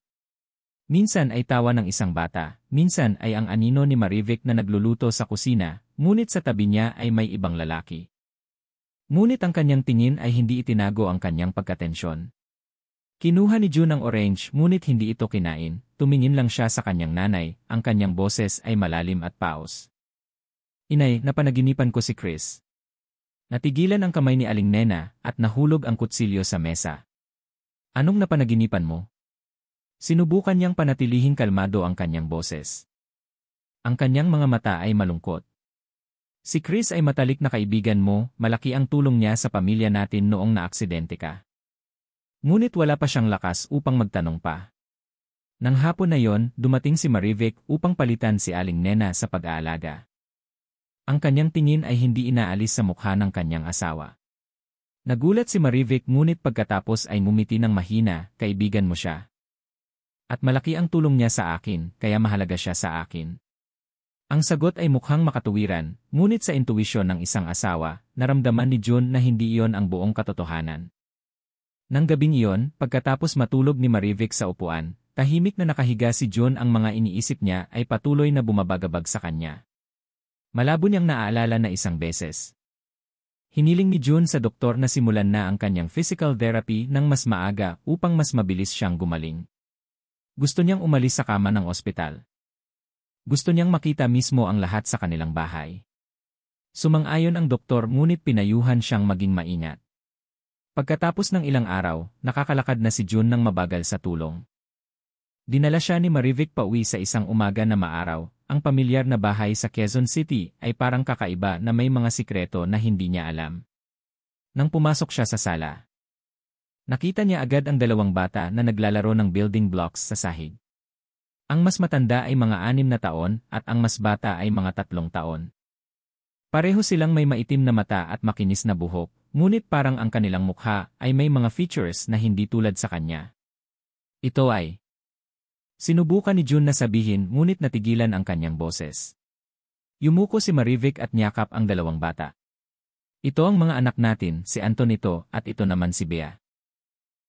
Speaker 1: Minsan ay tawa ng isang bata, minsan ay ang anino ni Marivic na nagluluto sa kusina, ngunit sa tabi niya ay may ibang lalaki. Ngunit ang kanyang tingin ay hindi itinago ang kanyang pagkatensyon. Kinuha ni June ang orange ngunit hindi ito kinain, tumingin lang siya sa kanyang nanay, ang kanyang boses ay malalim at paos. Inay, napanaginipan ko si Chris. Natigilan ang kamay ni Aling Nena at nahulog ang kutsilyo sa mesa. Anong napanaginipan mo? Sinubukan niyang panatilihing kalmado ang kanyang boses. Ang kanyang mga mata ay malungkot. Si Chris ay matalik na kaibigan mo, malaki ang tulong niya sa pamilya natin noong naaksidente ka. Ngunit wala pa siyang lakas upang magtanong pa. Nang hapon na yon, dumating si Marivic upang palitan si Aling Nena sa pag-aalaga. Ang kanyang tingin ay hindi inaalis sa mukha ng kanyang asawa. Nagulat si Marivic ngunit pagkatapos ay ngumiti ng mahina, kaibigan mo siya. At malaki ang tulong niya sa akin, kaya mahalaga siya sa akin. Ang sagot ay mukhang makatuwiran, ngunit sa intuwisyon ng isang asawa, naramdaman ni June na hindi iyon ang buong katotohanan. Nang gabing iyon, pagkatapos matulog ni Marivic sa upuan, tahimik na nakahiga si June, ang mga iniisip niya ay patuloy na bumabagabag sa kanya. Malabo niyang naaalala na isang beses. Hiniling ni June sa doktor na simulan na ang kanyang physical therapy ng mas maaga upang mas mabilis siyang gumaling. Gusto niyang umalis sa kama ng ospital. Gusto niyang makita mismo ang lahat sa kanilang bahay. Sumang-ayon ang doktor ngunit pinayuhan siyang maging maingat. Pagkatapos ng ilang araw, nakakalakad na si June ng mabagal sa tulong. Dinala siya ni Marivic pauwi sa isang umaga na maaraw. Ang pamilyar na bahay sa Quezon City ay parang kakaiba na may mga sikreto na hindi niya alam. Nang pumasok siya sa sala, nakita niya agad ang dalawang bata na naglalaro ng building blocks sa sahig. Ang mas matanda ay mga 6 na taon at ang mas bata ay mga 3 taon. Pareho silang may maitim na mata at makinis na buhok, ngunit parang ang kanilang mukha ay may mga features na hindi tulad sa kanya. Ito ay... Sinubukan ni June na sabihin ngunit natigilan ang kanyang boses. Yumuko si Marivic at niyakap ang dalawang bata. Ito ang mga anak natin, si Antonito at ito naman si Bea.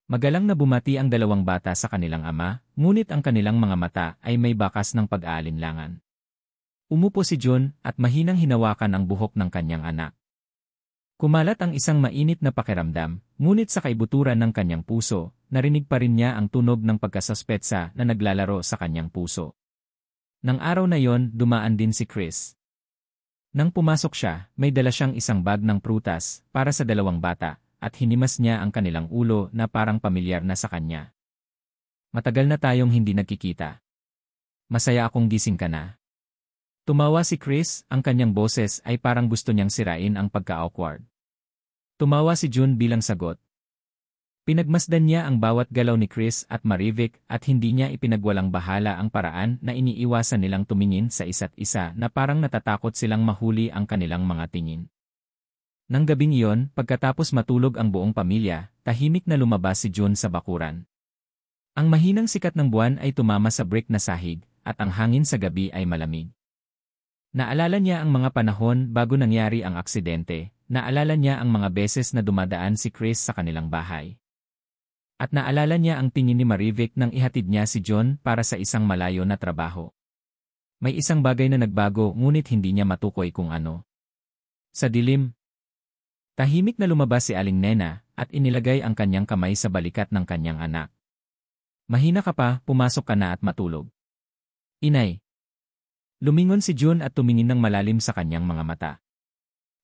Speaker 1: Magalang na bumati ang dalawang bata sa kanilang ama, ngunit ang kanilang mga mata ay may bakas ng pag-aalinlangan. Umupo si June at mahinang hinawakan ang buhok ng kanyang anak. Kumalat ang isang mainit na pakiramdam, ngunit sa kaibuturan ng kanyang puso, narinig pa rin niya ang tunog ng pagkasuspetsa na naglalaro sa kanyang puso. Nang araw na yon, dumaan din si Chris. Nang pumasok siya, may dala siyang isang bag ng prutas para sa dalawang bata, at hinimas niya ang kanilang ulo na parang pamilyar na sa kanya. Matagal na tayong hindi nagkikita. Masaya akong gising ka na. Tumawa si Chris, ang kanyang boses ay parang gusto niyang sirain ang pagka-awkward. Tumawa si June bilang sagot. Pinagmasdan niya ang bawat galaw ni Chris at Marivic at hindi niya ipinagwalang bahala ang paraan na iniiwasan nilang tumingin sa isa't isa na parang natatakot silang mahuli ang kanilang mga tingin. Nang gabing iyon, pagkatapos matulog ang buong pamilya, tahimik na lumabas si June sa bakuran. Ang mahinang sikat ng buwan ay tumama sa brick na sahig at ang hangin sa gabi ay malamig. Naalala niya ang mga panahon bago nangyari ang aksidente, naalala niya ang mga beses na dumadaan si Chris sa kanilang bahay. At naalala niya ang tingin ni Marivic nang ihatid niya si John para sa isang malayo na trabaho. May isang bagay na nagbago ngunit hindi niya matukoy kung ano. Sa dilim, tahimik na lumabas si Aling Nena at inilagay ang kanyang kamay sa balikat ng kanyang anak. Mahina ka pa, pumasok ka na at matulog. Inay. Lumingon si June at tumingin ng malalim sa kanyang mga mata.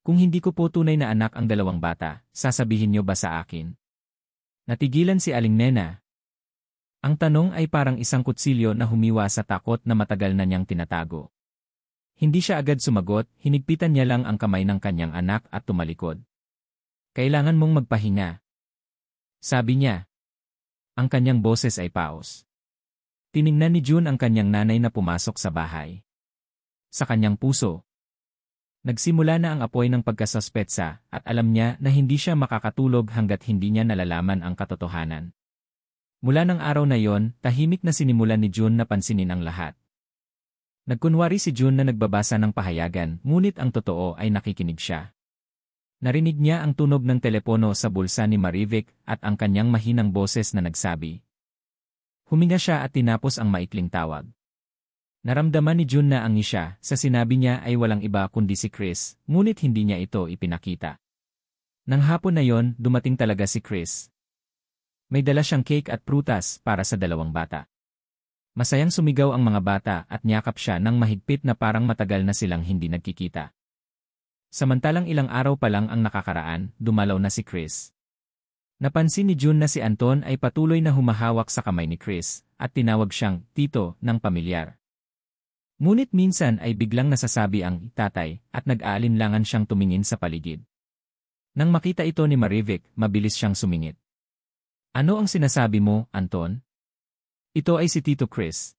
Speaker 1: Kung hindi ko po tunay na anak ang dalawang bata, sasabihin niyo ba sa akin? Natigilan si Aling Nena. Ang tanong ay parang isang kutsilyo na humiwa sa takot na matagal na niyang tinatago. Hindi siya agad sumagot, hinigpitan niya lang ang kamay ng kanyang anak at tumalikod. Kailangan mong magpahinga. Sabi niya. Ang kanyang boses ay paos. Tiningnan ni June ang kanyang nanay na pumasok sa bahay. Sa kanyang puso, nagsimula na ang apoy ng pagkasuspetsa at alam niya na hindi siya makakatulog hanggat hindi niya nalalaman ang katotohanan. Mula ng araw na yon, tahimik na sinimulan ni June na pansinin ang lahat. Nagkunwari si June na nagbabasa ng pahayagan, ngunit ang totoo ay nakikinig siya. Narinig niya ang tunog ng telepono sa bulsa ni Marivic at ang kanyang mahinang boses na nagsabi. Huminga siya at tinapos ang maikling tawag. Naramdaman ni June na ang siya sa sinabi niya ay walang iba kundi si Chris, ngunit hindi niya ito ipinakita. Nang hapon na yon, dumating talaga si Chris. May dala siyang cake at prutas para sa dalawang bata. Masayang sumigaw ang mga bata at niyakap siya ng mahigpit na parang matagal na silang hindi nagkikita. Samantalang ilang araw pa lang ang nakakaraan, dumalaw na si Chris. Napansin ni June na si Anton ay patuloy na humahawak sa kamay ni Chris at tinawag siyang tito ng pamilyar. Ngunit minsan ay biglang nasasabi ang tatay at nag-aalinlangan siyang tumingin sa paligid. Nang makita ito ni Marivic, mabilis siyang sumingit. Ano ang sinasabi mo, Anton? Ito ay si Tito Chris.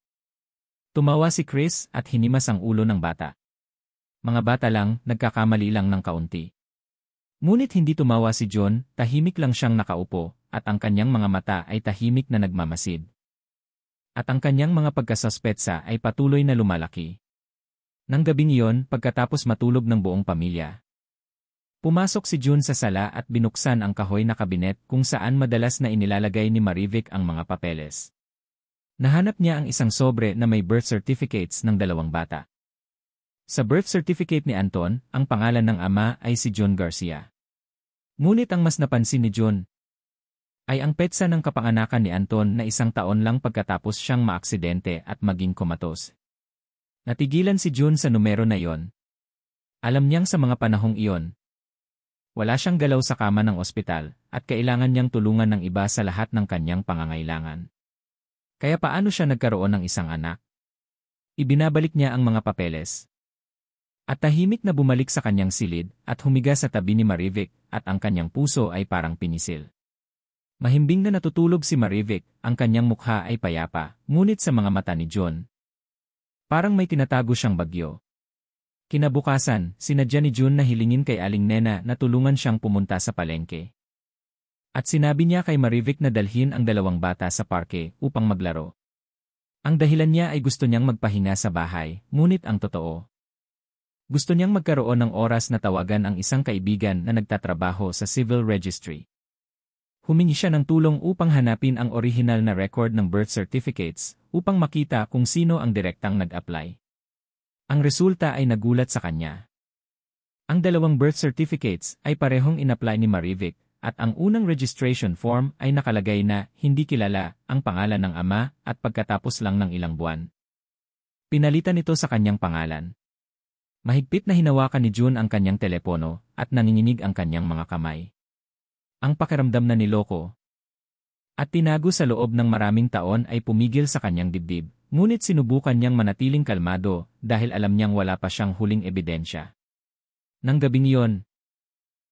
Speaker 1: Tumawa si Chris at hinimas ang ulo ng bata. Mga bata lang, nagkakamali lang ng kaunti. Ngunit hindi tumawa si John, tahimik lang siyang nakaupo, at ang kanyang mga mata ay tahimik na nagmamasid. At ang kanyang mga pagkasuspetsa ay patuloy na lumalaki. Nang gabing iyon, pagkatapos matulog ng buong pamilya, pumasok si June sa sala at binuksan ang kahoy na kabinet kung saan madalas na inilalagay ni Marivic ang mga papeles. Nahanap niya ang isang sobre na may birth certificates ng dalawang bata. Sa birth certificate ni Anton, ang pangalan ng ama ay si John Garcia. Ngunit ang mas napansin ni John ay ang petsa ng kapanganakan ni Anton na 1 taon lang pagkatapos siyang maaksidente at maging komatos. Natigilan si John sa numero na iyon. Alam niyang sa mga panahong iyon, wala siyang galaw sa kama ng ospital at kailangan niyang tulungan ng iba sa lahat ng kanyang pangangailangan. Kaya paano siya nagkaroon ng isang anak? Ibinabalik niya ang mga papeles. At tahimik na bumalik sa kanyang silid at humiga sa tabi ni Marivic at ang kanyang puso ay parang pinisil. Mahimbing na natutulog si Marivic, ang kanyang mukha ay payapa, ngunit sa mga mata ni John, parang may tinatago siyang bagyo. Kinabukasan, sinadya ni June na hilingin kay Aling Nena na tulungan siyang pumunta sa palengke. At sinabi niya kay Marivic na dalhin ang dalawang bata sa parke upang maglaro. Ang dahilan niya ay gusto niyang magpahinga sa bahay, ngunit ang totoo, gusto niyang magkaroon ng oras na tawagan ang isang kaibigan na nagtatrabaho sa civil registry. Humingi siya ng tulong upang hanapin ang orihinal na record ng birth certificates upang makita kung sino ang direktang nag-apply. Ang resulta ay nagulat sa kanya. Ang dalawang birth certificates ay parehong in-apply ni Marivic at ang unang registration form ay nakalagay na hindi kilala ang pangalan ng ama at pagkatapos lang ng ilang buwan, pinalitan ito sa kanyang pangalan. Mahigpit na hinawakan ni June ang kanyang telepono at nanginginig ang kanyang mga kamay. Ang pakiramdam na niloko at tinago sa loob ng maraming taon ay pumigil sa kanyang dibdib, ngunit sinubukan niyang manatiling kalmado dahil alam niyang wala pa siyang huling ebidensya. Nang gabing iyon,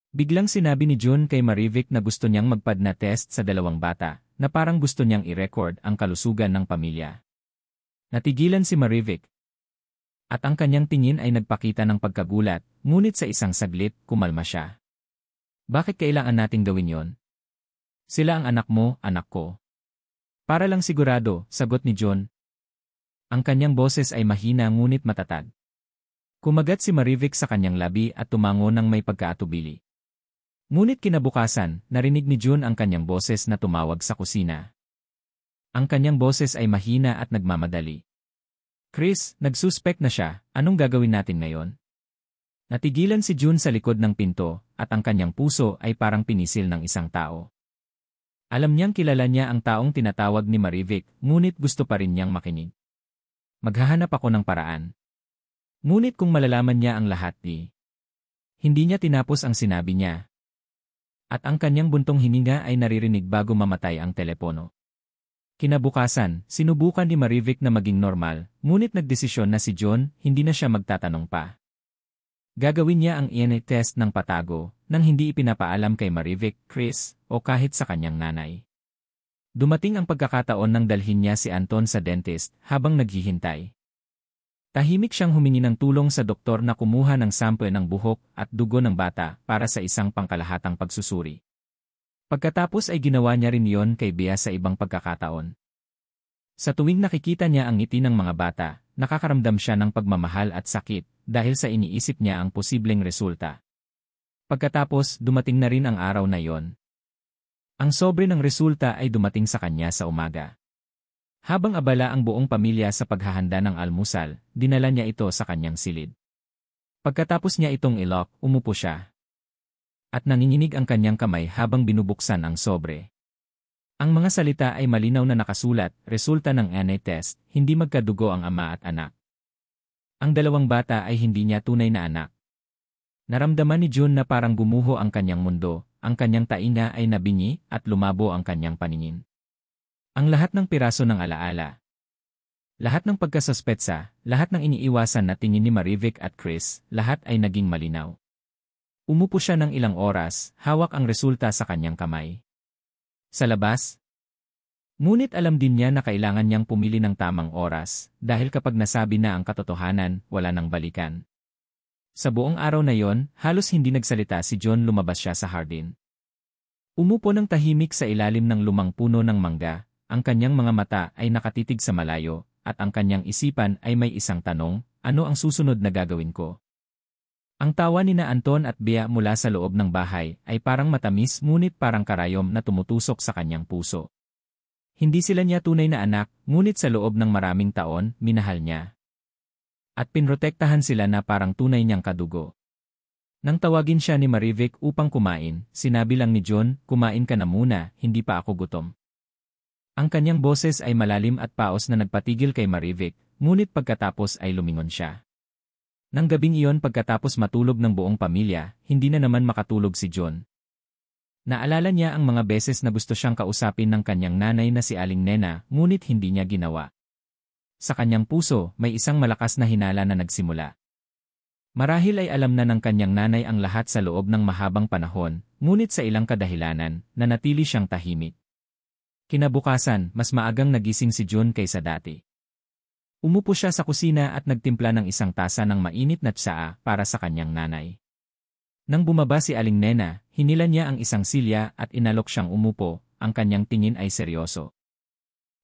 Speaker 1: biglang sinabi ni June kay Marivic na gusto niyang magpa-DNA test sa dalawang bata na parang gusto niyang i-record ang kalusugan ng pamilya. Natigilan si Marivic at ang kanyang tingin ay nagpakita ng pagkagulat, ngunit sa isang saglit, kumalma siya. Bakit kailangan nating gawin yon? Sila ang anak mo, anak ko. Para lang sigurado, sagot ni John. Ang kanyang boses ay mahina ngunit matatag. Kumagat si Marivic sa kanyang labi at tumango ng may pagkaatubili. Ngunit kinabukasan, narinig ni John ang kanyang boses na tumawag sa kusina. Ang kanyang boses ay mahina at nagmamadali. Chris, nagsuspect na siya, anong gagawin natin ngayon? Natigilan si June sa likod ng pinto, at ang kanyang puso ay parang pinisil ng isang tao. Alam niyang kilala niya ang taong tinatawag ni Marivic, ngunit gusto pa rin niyang makinig. Maghahanap ako ng paraan. Ngunit kung malalaman niya ang lahat hindi niya tinapos ang sinabi niya. At ang kanyang buntong hininga ay naririnig bago mamatay ang telepono. Kinabukasan, sinubukan ni Marivic na maging normal, ngunit nagdesisyon na si John, hindi na siya magtatanong pa. Gagawin niya ang DNA test ng patago, nang hindi ipinapaalam kay Marivic, Chris, o kahit sa kanyang nanay. Dumating ang pagkakataon nang dalhin niya si Anton sa dentist habang naghihintay. Tahimik siyang humingi ng tulong sa doktor na kumuha ng sample ng buhok at dugo ng bata para sa isang pangkalahatang pagsusuri. Pagkatapos ay ginawa niya rin iyon kay Bea sa ibang pagkakataon. Sa tuwing nakikita niya ang ngiti ng mga bata, nakakaramdam siya ng pagmamahal at sakit dahil sa iniisip niya ang posibleng resulta. Pagkatapos, dumating na rin ang araw na iyon. Ang sobre ng resulta ay dumating sa kanya sa umaga. Habang abala ang buong pamilya sa paghahanda ng almusal, dinala niya ito sa kanyang silid. Pagkatapos niya itong ilok, umupo siya. At nanginginig ang kanyang kamay habang binubuksan ang sobre. Ang mga salita ay malinaw na nakasulat, resulta ng DNA test, hindi magkadugo ang ama at anak. Ang dalawang bata ay hindi niya tunay na anak. Naramdaman ni June na parang gumuho ang kanyang mundo, ang kanyang tainga ay nabingi at lumabo ang kanyang paningin. Ang lahat ng piraso ng alaala. Lahat ng pagkasuspetsa, lahat ng iniiwasan na tingin ni Marivic at Chris, lahat ay naging malinaw. Umupo siya ng ilang oras, hawak ang resulta sa kanyang kamay. Sa labas, ngunit alam din niya na kailangan niyang pumili ng tamang oras, dahil kapag nasabi na ang katotohanan, wala nang balikan. Sa buong araw na yon, halos hindi nagsalita si John, lumabas siya sa hardin. Umupo ng tahimik sa ilalim ng lumang puno ng mangga, ang kanyang mga mata ay nakatitig sa malayo, at ang kanyang isipan ay may isang tanong, ano ang susunod na gagawin ko? Ang tawa ni na Anton at Bea mula sa loob ng bahay ay parang matamis ngunit parang karayom na tumutusok sa kanyang puso. Hindi sila niya tunay na anak, ngunit sa loob ng maraming taon, minahal niya. At pinrotektahan sila na parang tunay niyang kadugo. Nang tawagin siya ni Marivic upang kumain, sinabi lang ni John, kumain ka na muna, hindi pa ako gutom. Ang kanyang boses ay malalim at paos na nagpatigil kay Marivic, ngunit pagkatapos ay lumingon siya. Nang gabing iyon pagkatapos matulog ng buong pamilya, hindi na naman makatulog si John. Naalala niya ang mga beses na gusto siyang kausapin ng kanyang nanay na si Aling Nena, ngunit hindi niya ginawa. Sa kanyang puso, may isang malakas na hinala na nagsimula. Marahil ay alam na ng kanyang nanay ang lahat sa loob ng mahabang panahon, ngunit sa ilang kadahilanan, nanatili siyang tahimik. Kinabukasan, mas maagang nagising si John kaysa dati. Umupo siya sa kusina at nagtimpla ng isang tasa ng mainit na tsaa para sa kanyang nanay. Nang bumaba si Aling Nena, hinilan niya ang isang silya at inalok siyang umupo, ang kanyang tingin ay seryoso.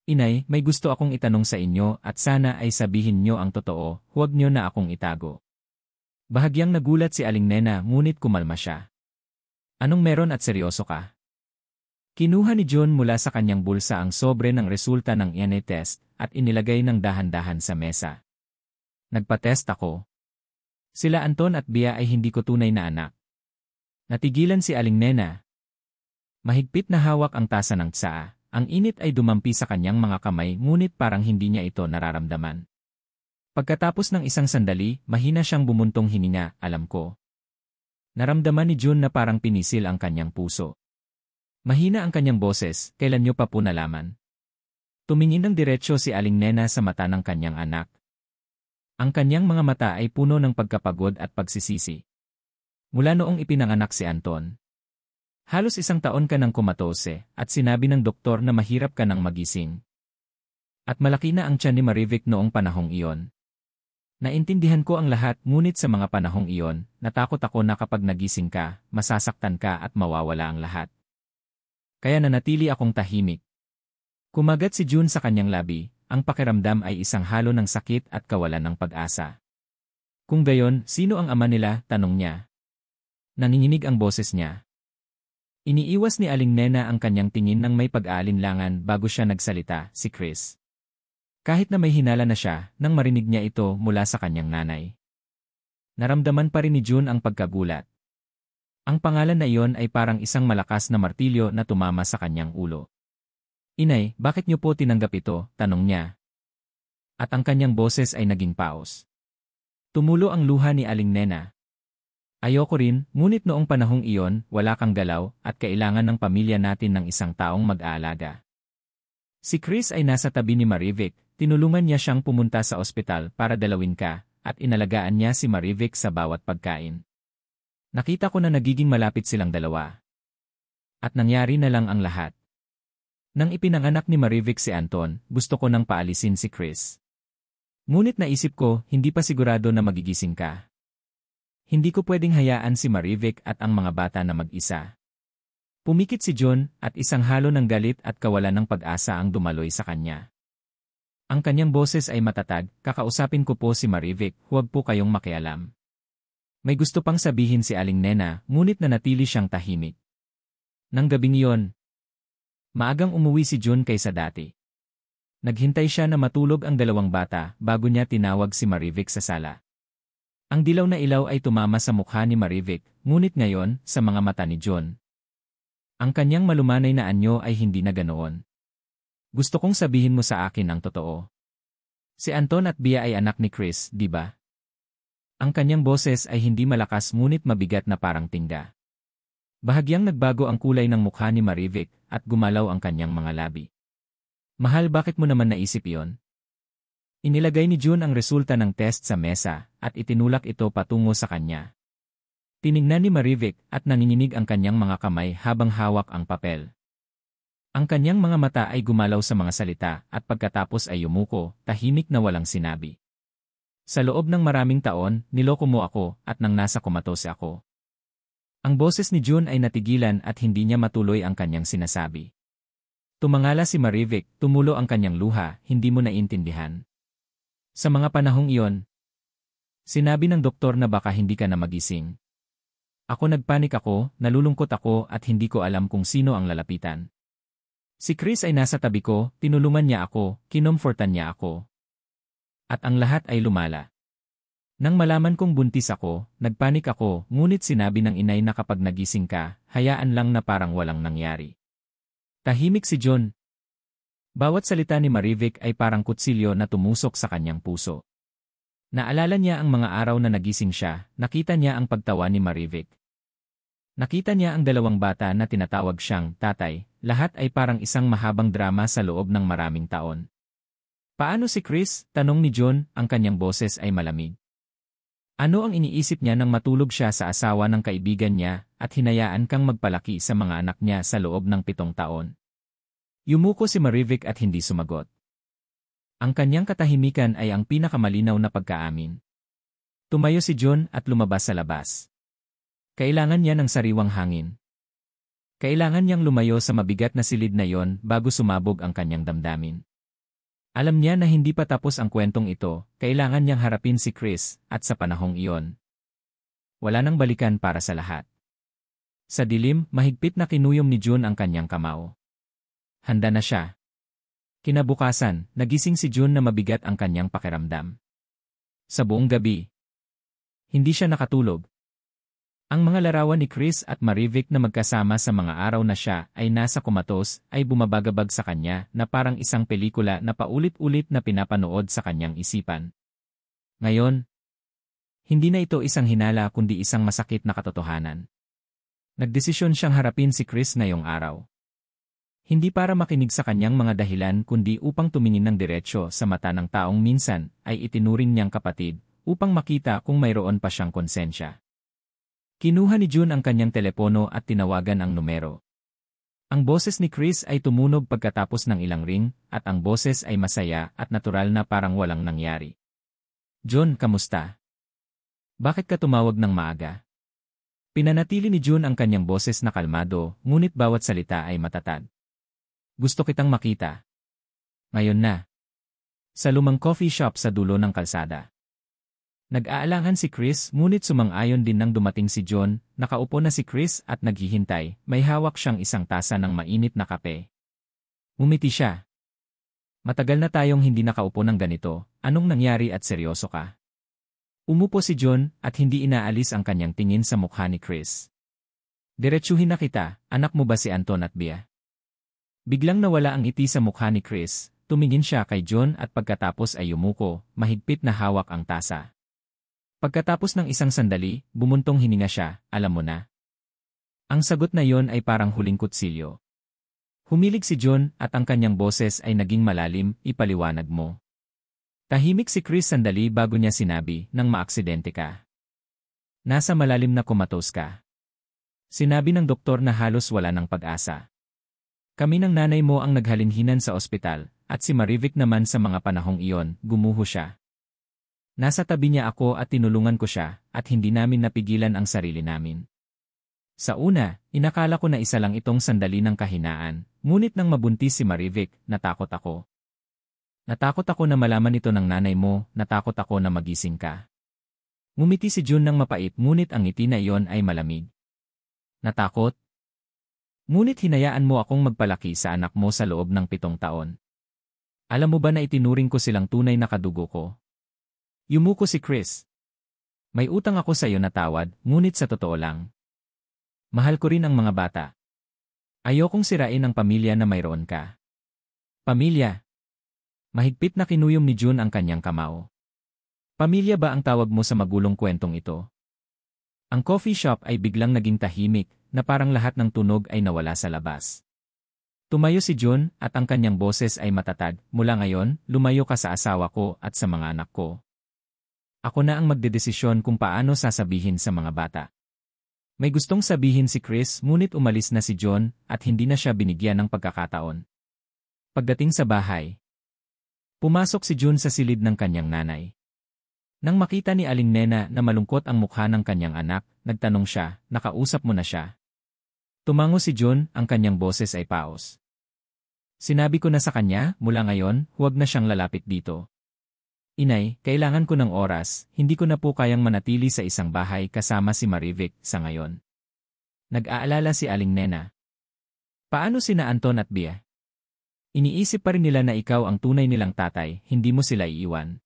Speaker 1: Inay, may gusto akong itanong sa inyo at sana ay sabihin niyo ang totoo, huwag niyo na akong itago. Bahagyang nagulat si Aling Nena ngunit kumalma siya. Anong meron at seryoso ka? Kinuha ni John mula sa kanyang bulsa ang sobre ng resulta ng DNA test at inilagay ng dahan-dahan sa mesa. Nagpa-test ako. Sila Anton at Bea ay hindi ko tunay na anak. Natigilan si Aling Nena. Mahigpit na hawak ang tasa ng tsaa, ang init ay dumampi sa kanyang mga kamay ngunit parang hindi niya ito nararamdaman. Pagkatapos ng isang sandali, mahina siyang bumuntong hininga, alam ko. Naramdaman ni John na parang pinisil ang kanyang puso. Mahina ang kanyang boses, kailan niyo pa po nalaman? Tumingin ng diretsyo si Aling Nena sa mata ng kanyang anak. Ang kanyang mga mata ay puno ng pagkapagod at pagsisisi. Mula noong ipinanganak si Anton. Halos 1 taon ka nang kumatose at sinabi ng doktor na mahirap ka nang magising. At malaki na ang tiyan ni Marivic noong panahong iyon. Naintindihan ko ang lahat ngunit sa mga panahong iyon, natakot ako na kapag nagising ka, masasaktan ka at mawawala ang lahat. Kaya nanatili akong tahimik. Kumagat si June sa kanyang labi, ang pakiramdam ay isang halo ng sakit at kawalan ng pag-asa. Kung gayon, sino ang ama nila? Tanong niya. Nanginginig ang boses niya. Iniiwas ni Aling Nena ang kanyang tingin ng may pag-aalinlangan bago siya nagsalita, si Chris. Kahit na may hinala na siya, nang marinig niya ito mula sa kanyang nanay. Naramdaman pa rin ni June ang pagkagulat. Ang pangalan na iyon ay parang isang malakas na martilyo na tumama sa kanyang ulo. Inay, bakit niyo po tinanggap ito? Tanong niya. At ang kanyang boses ay naging paos. Tumulo ang luha ni Aling Nena. Ayoko rin, ngunit noong panahong iyon, wala kang galaw at kailangan ng pamilya natin ng isang taong mag-aalaga. Si Chris ay nasa tabi ni Marivic, tinulungan niya siyang pumunta sa ospital para dalawin ka at inalagaan niya si Marivic sa bawat pagkain. Nakita ko na nagiging malapit silang dalawa. At nangyari na lang ang lahat. Nang ipinanganak ni Marivic si Anton, gusto ko nang paalisin si Chris. Ngunit naisip ko, hindi pa sigurado na magigising ka. Hindi ko pwedeng hayaan si Marivic at ang mga bata na mag-isa. Pumikit si John at isang halo ng galit at kawalan ng pag-asa ang dumaloy sa kanya. Ang kanyang boses ay matatag, kakausapin ko po si Marivic, huwag po kayong makialam. May gusto pang sabihin si Aling Nena, ngunit nanatili siyang tahimik. Nang gabing iyon, maagang umuwi si John kaysa dati. Naghintay siya na matulog ang dalawang bata bago niya tinawag si Marivic sa sala. Ang dilaw na ilaw ay tumama sa mukha ni Marivic, ngunit ngayon, sa mga mata ni John. Ang kanyang malumanay na anyo ay hindi na ganoon. Gusto kong sabihin mo sa akin ang totoo. Si Anton at Bea ay anak ni Chris, di ba? Ang kanyang boses ay hindi malakas ngunit mabigat na parang tingga. Bahagyang nagbago ang kulay ng mukha ni Marivic at gumalaw ang kanyang mga labi. Mahal, bakit mo naman naisip iyon? Inilagay ni June ang resulta ng test sa mesa at itinulak ito patungo sa kanya. Tiningnan ni Marivic at nanginginig ang kanyang mga kamay habang hawak ang papel. Ang kanyang mga mata ay gumalaw sa mga salita at pagkatapos ay yumuko, tahimik na walang sinabi. Sa loob ng maraming taon, niloko mo ako at nang nasa kumatose ako. Ang boses ni June ay natigilan at hindi niya matuloy ang kanyang sinasabi. Tumangala si Marivic, tumulo ang kanyang luha, hindi mo naintindihan. Sa mga panahong iyon, sinabi ng doktor na baka hindi ka na magising. Nagpanik ako, nalulungkot ako at hindi ko alam kung sino ang lalapitan. Si Chris ay nasa tabi ko, tinulungan niya ako, kinomfortan niya ako. At ang lahat ay lumala. Nang malaman kong buntis ako, nagpanik ako, ngunit sinabi ng inay na kapag nagising ka, hayaan lang na parang walang nangyari. Tahimik si John. Bawat salita ni Marivic ay parang kutsilyo na tumusok sa kanyang puso. Naalala niya ang mga araw na nagising siya, nakita niya ang pagtawa ni Marivic. Nakita niya ang dalawang bata na tinatawag siyang tatay, lahat ay parang isang mahabang drama sa loob ng maraming taon. Paano si Chris? Tanong ni John, ang kanyang boses ay malamig. Ano ang iniisip niya nang matulog siya sa asawa ng kaibigan niya at hinayaan kang magpalaki sa mga anak niya sa loob ng 7 taon? Yumuko si Marivic at hindi sumagot. Ang kanyang katahimikan ay ang pinakamalinaw na pagkaamin. Tumayo si John at lumabas sa labas. Kailangan niya ng sariwang hangin. Kailangan niyang lumayo sa mabigat na silid na yon bago sumabog ang kanyang damdamin. Alam niya na hindi pa tapos ang kwentong ito, kailangan niyang harapin si Chris, at sa panahong iyon, wala nang balikan para sa lahat. Sa dilim, mahigpit na kinuyom ni June ang kanyang kamao. Handa na siya. Kinabukasan, nagising si June na mabigat ang kanyang pakiramdam. Sa buong gabi, hindi siya nakatulog. Ang mga larawan ni Chris at Marivic na magkasama sa mga araw na siya ay nasa kumatos ay bumabagabag sa kanya na parang isang pelikula na paulit-ulit na pinapanood sa kanyang isipan. Ngayon, hindi na ito isang hinala kundi isang masakit na katotohanan. Nagdesisyon siyang harapin si Chris ngayong araw. Hindi para makinig sa kanyang mga dahilan kundi upang tumingin ng diretsyo sa mata ng taong minsan ay itinuring niyang kapatid upang makita kung mayroon pa siyang konsensya. Kinuha ni June ang kanyang telepono at tinawagan ang numero. Ang boses ni Chris ay tumunog pagkatapos ng ilang ring at ang boses ay masaya at natural na parang walang nangyari. John, kamusta? Bakit ka tumawag ng maaga? Pinanatili ni June ang kanyang boses na kalmado, ngunit bawat salita ay matatag. Gusto kitang makita. Ngayon na. Sa lumang coffee shop sa dulo ng kalsada. Nag-aalangan si Chris ngunit sumang-ayon din nang dumating si John, nakaupo na si Chris at naghihintay, may hawak siyang isang tasa ng mainit na kape. Umiti siya. Matagal na tayong hindi nakaupo ng ganito, anong nangyari at seryoso ka? Umupo si John at hindi inaalis ang kanyang tingin sa mukha ni Chris. Diretsuhin na kita, anak mo ba si Anton at Bea? Biglang nawala ang ngiti sa mukha ni Chris, tumingin siya kay John at pagkatapos ay yumuko, mahigpit na hawak ang tasa. Pagkatapos ng isang sandali, bumuntong hininga siya, alam mo na. Ang sagot na yon ay parang huling kutsilyo. Humilig si John at ang kanyang boses ay naging malalim, ipaliwanag mo. Tahimik si Chris sandali bago niya sinabi, nang maaksidente ka. Nasa malalim na kumatos ka. Sinabi ng doktor na halos wala ng pag-asa. Kami ng nanay mo ang naghalinhinan sa ospital, at si Marivic naman sa mga panahong iyon, gumuho siya. Nasa tabi niya ako at tinulungan ko siya, at hindi namin napigilan ang sarili namin. Sa una, inakala ko na isa lang itong sandali ng kahinaan, ngunit nang mabuntis si Marivic, natakot ako. Natakot ako na malaman ito ng nanay mo, natakot ako na magising ka. Ngumiti si June ng mapait ngunit ang ngiti na iyon ay malamig. Natakot? Ngunit hinayaan mo akong magpalaki sa anak mo sa loob ng 7 taon. Alam mo ba na itinuring ko silang tunay na kadugo ko? Yumuko si Chris. May utang ako sa iyo na tawad, ngunit sa totoo lang. Mahal ko rin ang mga bata. Ayokong sirain ang pamilya na mayroon ka. Pamilya. Mahigpit na kinuyom ni June ang kanyang kamao. Pamilya ba ang tawag mo sa magulong kwentong ito? Ang coffee shop ay biglang naging tahimik, na parang lahat ng tunog ay nawala sa labas. Tumayo si June at ang kanyang boses ay matatag, mula ngayon, lumayo ka sa asawa ko at sa mga anak ko. Ako na ang magdedesisyon kung paano sasabihin sa mga bata. May gustong sabihin si Chris ngunit umalis na si John at hindi na siya binigyan ng pagkakataon. Pagdating sa bahay, pumasok si June sa silid ng kanyang nanay. Nang makita ni Aling Nena na malungkot ang mukha ng kanyang anak, nagtanong siya, nakausap mo na siya? Tumango si June, ang kanyang boses ay paos. Sinabi ko na sa kanya, mula ngayon, huwag na siyang lalapit dito. Inay, kailangan ko ng oras, hindi ko na po kayang manatili sa isang bahay kasama si Marivic sa ngayon. Nag-aalala si Aling Nena. Paano sina Anton at Bea? Iniisip pa rin nila na ikaw ang tunay nilang tatay, hindi mo sila iiwan.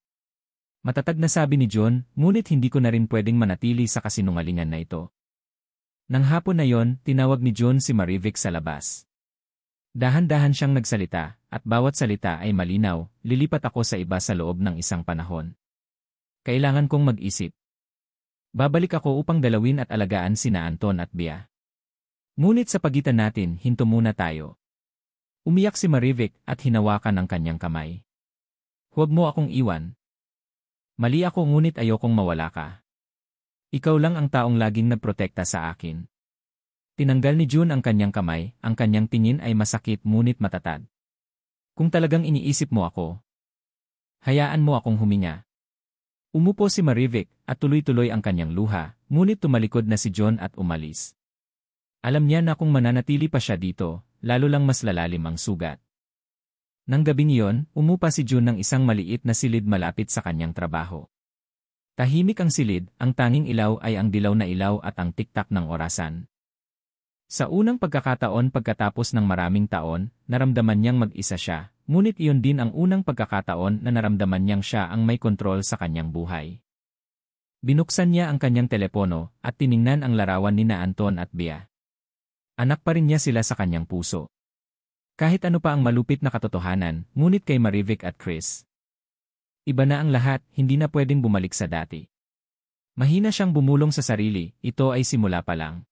Speaker 1: Matatag na sabi ni John, ngunit hindi ko na rin pwedeng manatili sa kasinungalingan na ito. Nang hapon na yon, tinawag ni John si Marivic sa labas. Dahan-dahan siyang nagsalita, at bawat salita ay malinaw, lilipat ako sa iba sa loob ng isang panahon. Kailangan kong mag-isip. Babalik ako upang dalawin at alagaan sina Anton at Bea. Ngunit sa pagitan natin, hinto muna tayo. Umiyak si Marivic at hinawakan ang kanyang kamay. Huwag mo akong iwan. Mali ako ngunit ayokong mawala ka. Ikaw lang ang taong laging nagprotekta sa akin. Tinanggal ni June ang kanyang kamay, ang kanyang tingin ay masakit ngunit matatag. Kung talagang iniisip mo ako, hayaan mo akong huminga. Umupo si Marivic at tuloy-tuloy ang kanyang luha, ngunit tumalikod na si John at umalis. Alam niya na kung mananatili pa siya dito, lalo lang mas lalalim ang sugat. Nang gabing iyon, umupa si June ng isang maliit na silid malapit sa kanyang trabaho. Tahimik ang silid, ang tanging ilaw ay ang dilaw na ilaw at ang tiktak ng orasan. Sa unang pagkakataon pagkatapos ng maraming taon, naramdaman niyang mag-isa siya, ngunit iyon din ang unang pagkakataon na naramdaman niyang siya ang may kontrol sa kanyang buhay. Binuksan niya ang kanyang telepono at tiningnan ang larawan ni na Anton at Bea. Anak pa rin niya sila sa kanyang puso. Kahit ano pa ang malupit na katotohanan, ngunit kay Marivic at Chris. Iba na ang lahat, hindi na pwedeng bumalik sa dati. Mahina siyang bumulong sa sarili, ito ay simula pa lang.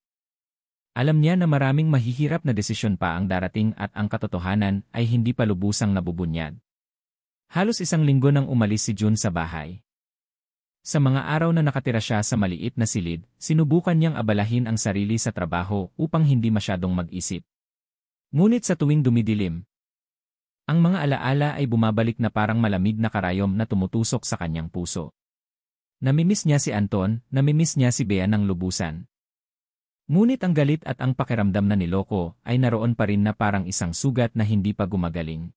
Speaker 1: Alam niya na maraming mahihirap na desisyon pa ang darating at ang katotohanan ay hindi pa lubusang nabubunyad. Halos isang linggo nang umalis si June sa bahay. Sa mga araw na nakatira siya sa maliit na silid, sinubukan niyang abalahin ang sarili sa trabaho upang hindi masyadong mag-isip. Ngunit sa tuwing dumidilim, ang mga alaala ay bumabalik na parang malamig na karayom na tumutusok sa kanyang puso. Namimiss niya si Anton, namimiss niya si Bea ng lubusan. Ngunit ang galit at ang pakiramdam na niloko ay naroon pa rin na parang isang sugat na hindi pa gumagaling.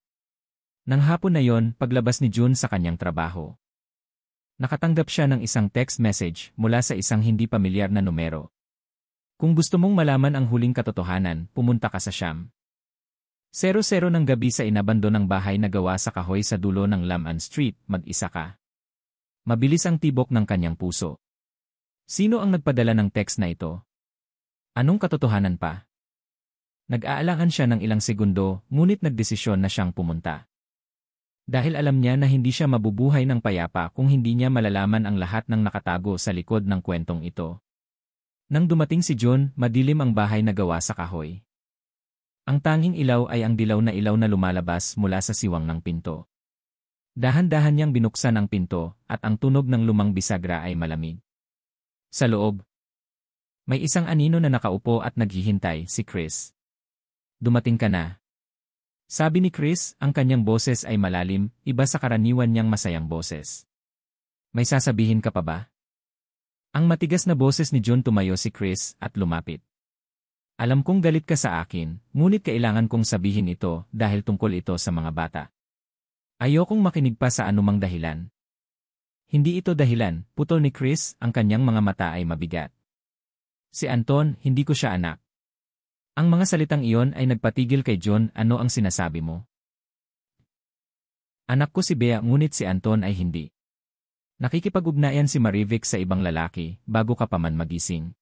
Speaker 1: Nang hapon na yon, paglabas ni June sa kanyang trabaho, nakatanggap siya ng isang text message mula sa isang hindi pamilyar na numero. Kung gusto mong malaman ang huling katotohanan, pumunta ka sa Siam. 00 ng gabi sa inabandonang bahay na gawa sa kahoy sa dulo ng Lam An Street, mag-isa ka. Mabilis ang tibok ng kanyang puso. Sino ang nagpadala ng text na ito? Anong katotohanan pa? Nag-aalangan siya ng ilang segundo, ngunit nagdesisyon na siyang pumunta. Dahil alam niya na hindi siya mabubuhay ng payapa kung hindi niya malalaman ang lahat ng nakatago sa likod ng kwentong ito. Nang dumating si John, madilim ang bahay na gawa sa kahoy. Ang tanging ilaw ay ang dilaw na lumalabas mula sa siwang ng pinto. Dahan-dahan niyang binuksan ang pinto, at ang tunog ng lumang bisagra ay malamig. Sa loob, may isang anino na nakaupo at naghihintay, si Chris. Dumating ka na. Sabi ni Chris, ang kanyang boses ay malalim, iba sa karaniwan niyang masayang boses. May sasabihin ka pa ba? Ang matigas na boses ni John tumayo si Chris at lumapit. Alam kong galit ka sa akin, ngunit kailangan kong sabihin ito dahil tungkol ito sa mga bata. Ayokong makinig pa sa anumang dahilan. Hindi ito dahilan, putol ni Chris, ang kanyang mga mata ay mabigat. Si Anton, hindi ko siya anak. Ang mga salitang iyon ay nagpatigil kay John, ano ang sinasabi mo? Anak ko si Bea ngunit si Anton ay hindi. Nakikipag-ugnayan si Marivic sa ibang lalaki, bago ka pa man magising.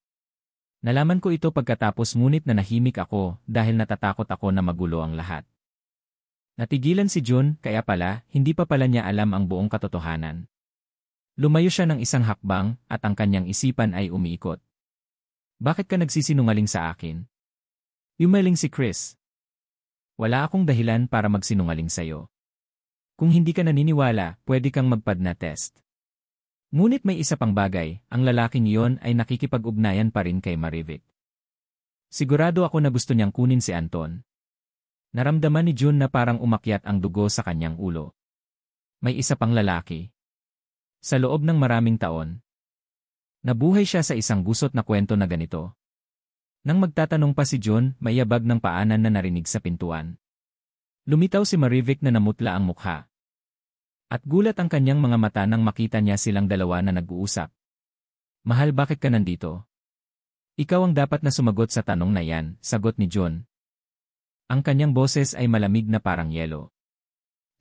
Speaker 1: Nalaman ko ito pagkatapos ngunit nanahimik ako dahil natatakot ako na magulo ang lahat. Natigilan si June, kaya pala, hindi pa pala niya alam ang buong katotohanan. Lumayo siya ng isang hakbang at ang kanyang isipan ay umiikot. Bakit ka nagsisinungaling sa akin? Yumaling si Chris. Wala akong dahilan para magsinungaling sa'yo. Kung hindi ka naniniwala, pwede kang magpa-DNA test. Ngunit may isa pang bagay, ang lalaking iyon ay nakikipag-ugnayan pa rin kay Marivic. Sigurado ako na gusto niyang kunin si Anton. Naramdaman ni June na parang umakyat ang dugo sa kanyang ulo. May isa pang lalaki. Sa loob ng maraming taon, nabuhay siya sa isang gusot na kwento na ganito. Nang magtatanong pa si June, may yabag ng paanan na narinig sa pintuan. Lumitaw si Marivic na namutla ang mukha. At gulat ang kanyang mga mata nang makita niya silang dalawa na nag-uusap. Mahal, bakit ka nandito? Ikaw ang dapat na sumagot sa tanong na yan, sagot ni June. Ang kanyang boses ay malamig na parang yelo.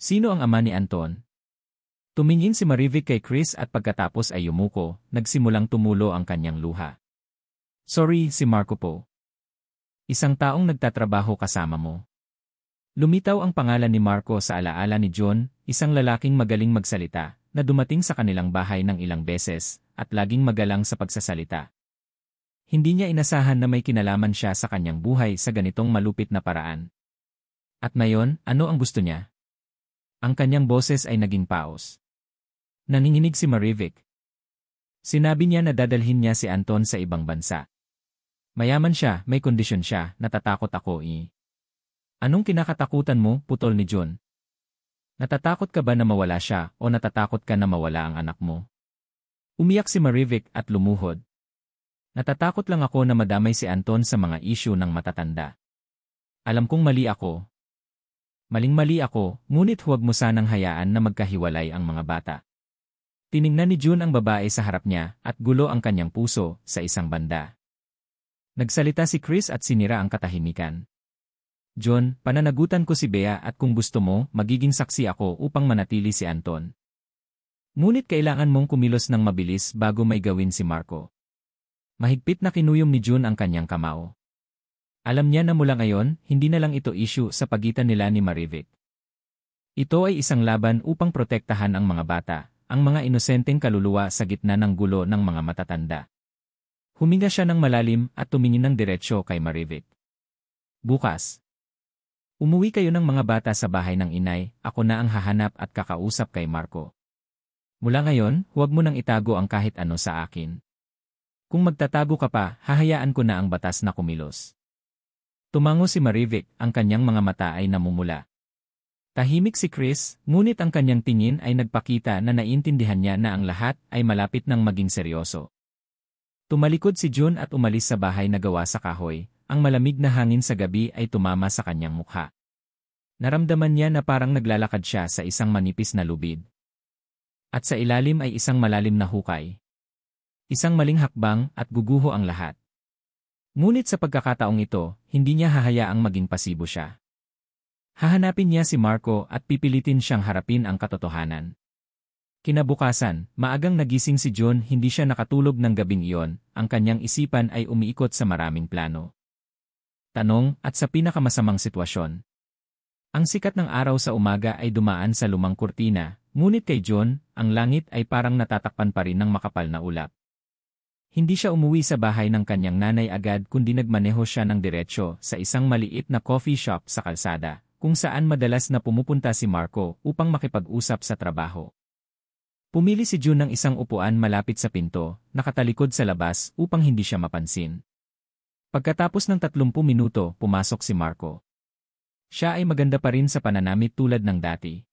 Speaker 1: Sino ang ama ni Anton? Tumingin si Marivic kay Chris at pagkatapos ay yumuko, nagsimulang tumulo ang kanyang luha. Sorry, si Marco po. Isang taong nagtatrabaho kasama mo. Lumitaw ang pangalan ni Marco sa alaala ni John, isang lalaking magaling magsalita, na dumating sa kanilang bahay ng ilang beses, at laging magalang sa pagsasalita. Hindi niya inasahan na may kinalaman siya sa kanyang buhay sa ganitong malupit na paraan. At ngayon, ano ang gusto niya? Ang kanyang boses ay naging paos. Nanginginig si Marivic. Sinabi niya na dadalhin niya si Anton sa ibang bansa. Mayaman siya, may kondisyon siya, natatakot ako Anong kinakatakutan mo, putol ni June? Natatakot ka ba na mawala siya o natatakot ka na mawala ang anak mo? Umiyak si Marivic at lumuhod. Natatakot lang ako na madamay si Anton sa mga isyu ng matatanda. Alam kong mali ako. Maling-mali ako, ngunit huwag mo sanang hayaan na magkahiwalay ang mga bata. Tiningnan ni June ang babae sa harap niya at gulo ang kanyang puso sa isang banda. Nagsalita si Chris at sinira ang katahimikan. John, pananagutan ko si Bea at kung gusto mo, magiging saksi ako upang manatili si Anton. Ngunit kailangan mong kumilos ng mabilis bago may gawin si Marco. Mahigpit na kinuyom ni June ang kanyang kamao. Alam niya na mula ngayon, hindi na lang ito issue sa pagitan nila ni Marivic. Ito ay isang laban upang protektahan ang mga bata, ang mga inosenteng kaluluwa sa gitna ng gulo ng mga matatanda. Huminga siya ng malalim at tumingin ng diretsyo kay Marivic. Bukas. Umuwi kayo ng mga bata sa bahay ng inay, ako na ang hahanap at kakausap kay Marco. Mula ngayon, huwag mo nang itago ang kahit ano sa akin. Kung magtatago ka pa, hahayaan ko na ang batas na kumilos. Tumango si Marivic, ang kanyang mga mata ay namumula. Tahimik si Chris, ngunit ang kanyang tingin ay nagpakita na naiintindihan niya na ang lahat ay malapit ng maging seryoso. Tumalikod si June at umalis sa bahay na gawa sa kahoy. Ang malamig na hangin sa gabi ay tumama sa kanyang mukha. Naramdaman niya na parang naglalakad siya sa isang manipis na lubid. At sa ilalim ay isang malalim na hukay. Isang maling hakbang at guguho ang lahat. Ngunit sa pagkakataong ito, hindi niya hahayaang maging pasibo siya. Hahanapin niya si Marco at pipilitin siyang harapin ang katotohanan. Kinabukasan, maagang nagising si John, hindi siya nakatulog ng gabing iyon, ang kanyang isipan ay umiikot sa maraming plano. Tanong, at sa pinakamasamang sitwasyon. Ang sikat ng araw sa umaga ay dumaan sa lumang kurtina, ngunit kay John, ang langit ay parang natatakpan pa rin ng makapal na ulap. Hindi siya umuwi sa bahay ng kanyang nanay agad kundi nagmaneho siya ng diretsyo sa isang maliit na coffee shop sa kalsada, kung saan madalas na pumupunta si Marco upang makipag-usap sa trabaho. Pumili si June ng isang upuan malapit sa pinto, nakatalikod sa labas upang hindi siya mapansin. Pagkatapos ng 30 minuto, pumasok si Marco. Siya ay maganda pa rin sa pananamit tulad ng dati.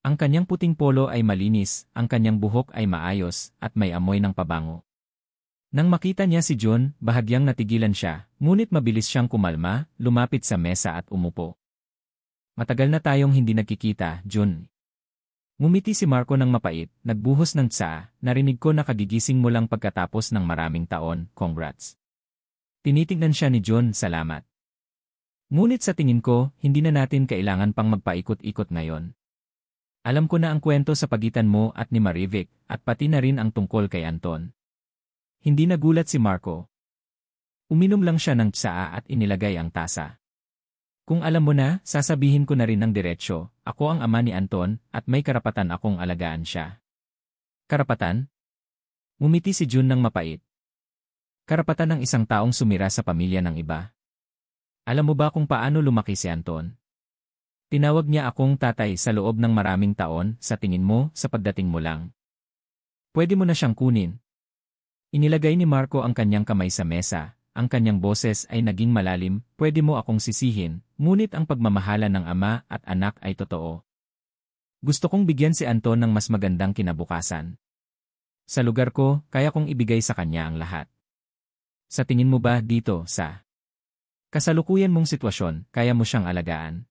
Speaker 1: Ang kanyang puting polo ay malinis, ang kanyang buhok ay maayos, at may amoy ng pabango. Nang makita niya si John, bahagyang natigilan siya, ngunit mabilis siyang kumalma, lumapit sa mesa at umupo. Matagal na tayong hindi nagkikita, John. Ngumiti si Marco ng mapait, nagbuhos ng tsaa, narinig ko na kagigising mo lang pagkatapos ng maraming taon, congrats. Tinitignan siya ni John, salamat. Ngunit sa tingin ko, hindi na natin kailangan pang magpaikot-ikot ngayon. Alam ko na ang kwento sa pagitan mo at ni Marivic, at pati na rin ang tungkol kay Anton. Hindi nagulat si Marco. Uminom lang siya ng tsaa at inilagay ang tasa. Kung alam mo na, sasabihin ko na rin ng diretsyo, ako ang ama ni Anton at may karapatan akong alagaan siya. Karapatan? Ngumiti si Jun ng mapait. Karapatan ng isang taong sumira sa pamilya ng iba. Alam mo ba kung paano lumaki si Anton? Tinawag niya akong tatay sa loob ng maraming taon, sa tingin mo, sa pagdating mo lang. Pwede mo na siyang kunin. Inilagay ni Marco ang kanyang kamay sa mesa, ang kanyang boses ay naging malalim, pwede mo akong sisihin, ngunit ang pagmamahala ng ama at anak ay totoo. Gusto kong bigyan si Anton ng mas magandang kinabukasan. Sa lugar ko, kaya kong ibigay sa kanya ang lahat. Sa tingin mo ba dito, sa kasalukuyan mong sitwasyon, kaya mo siyang alagaan?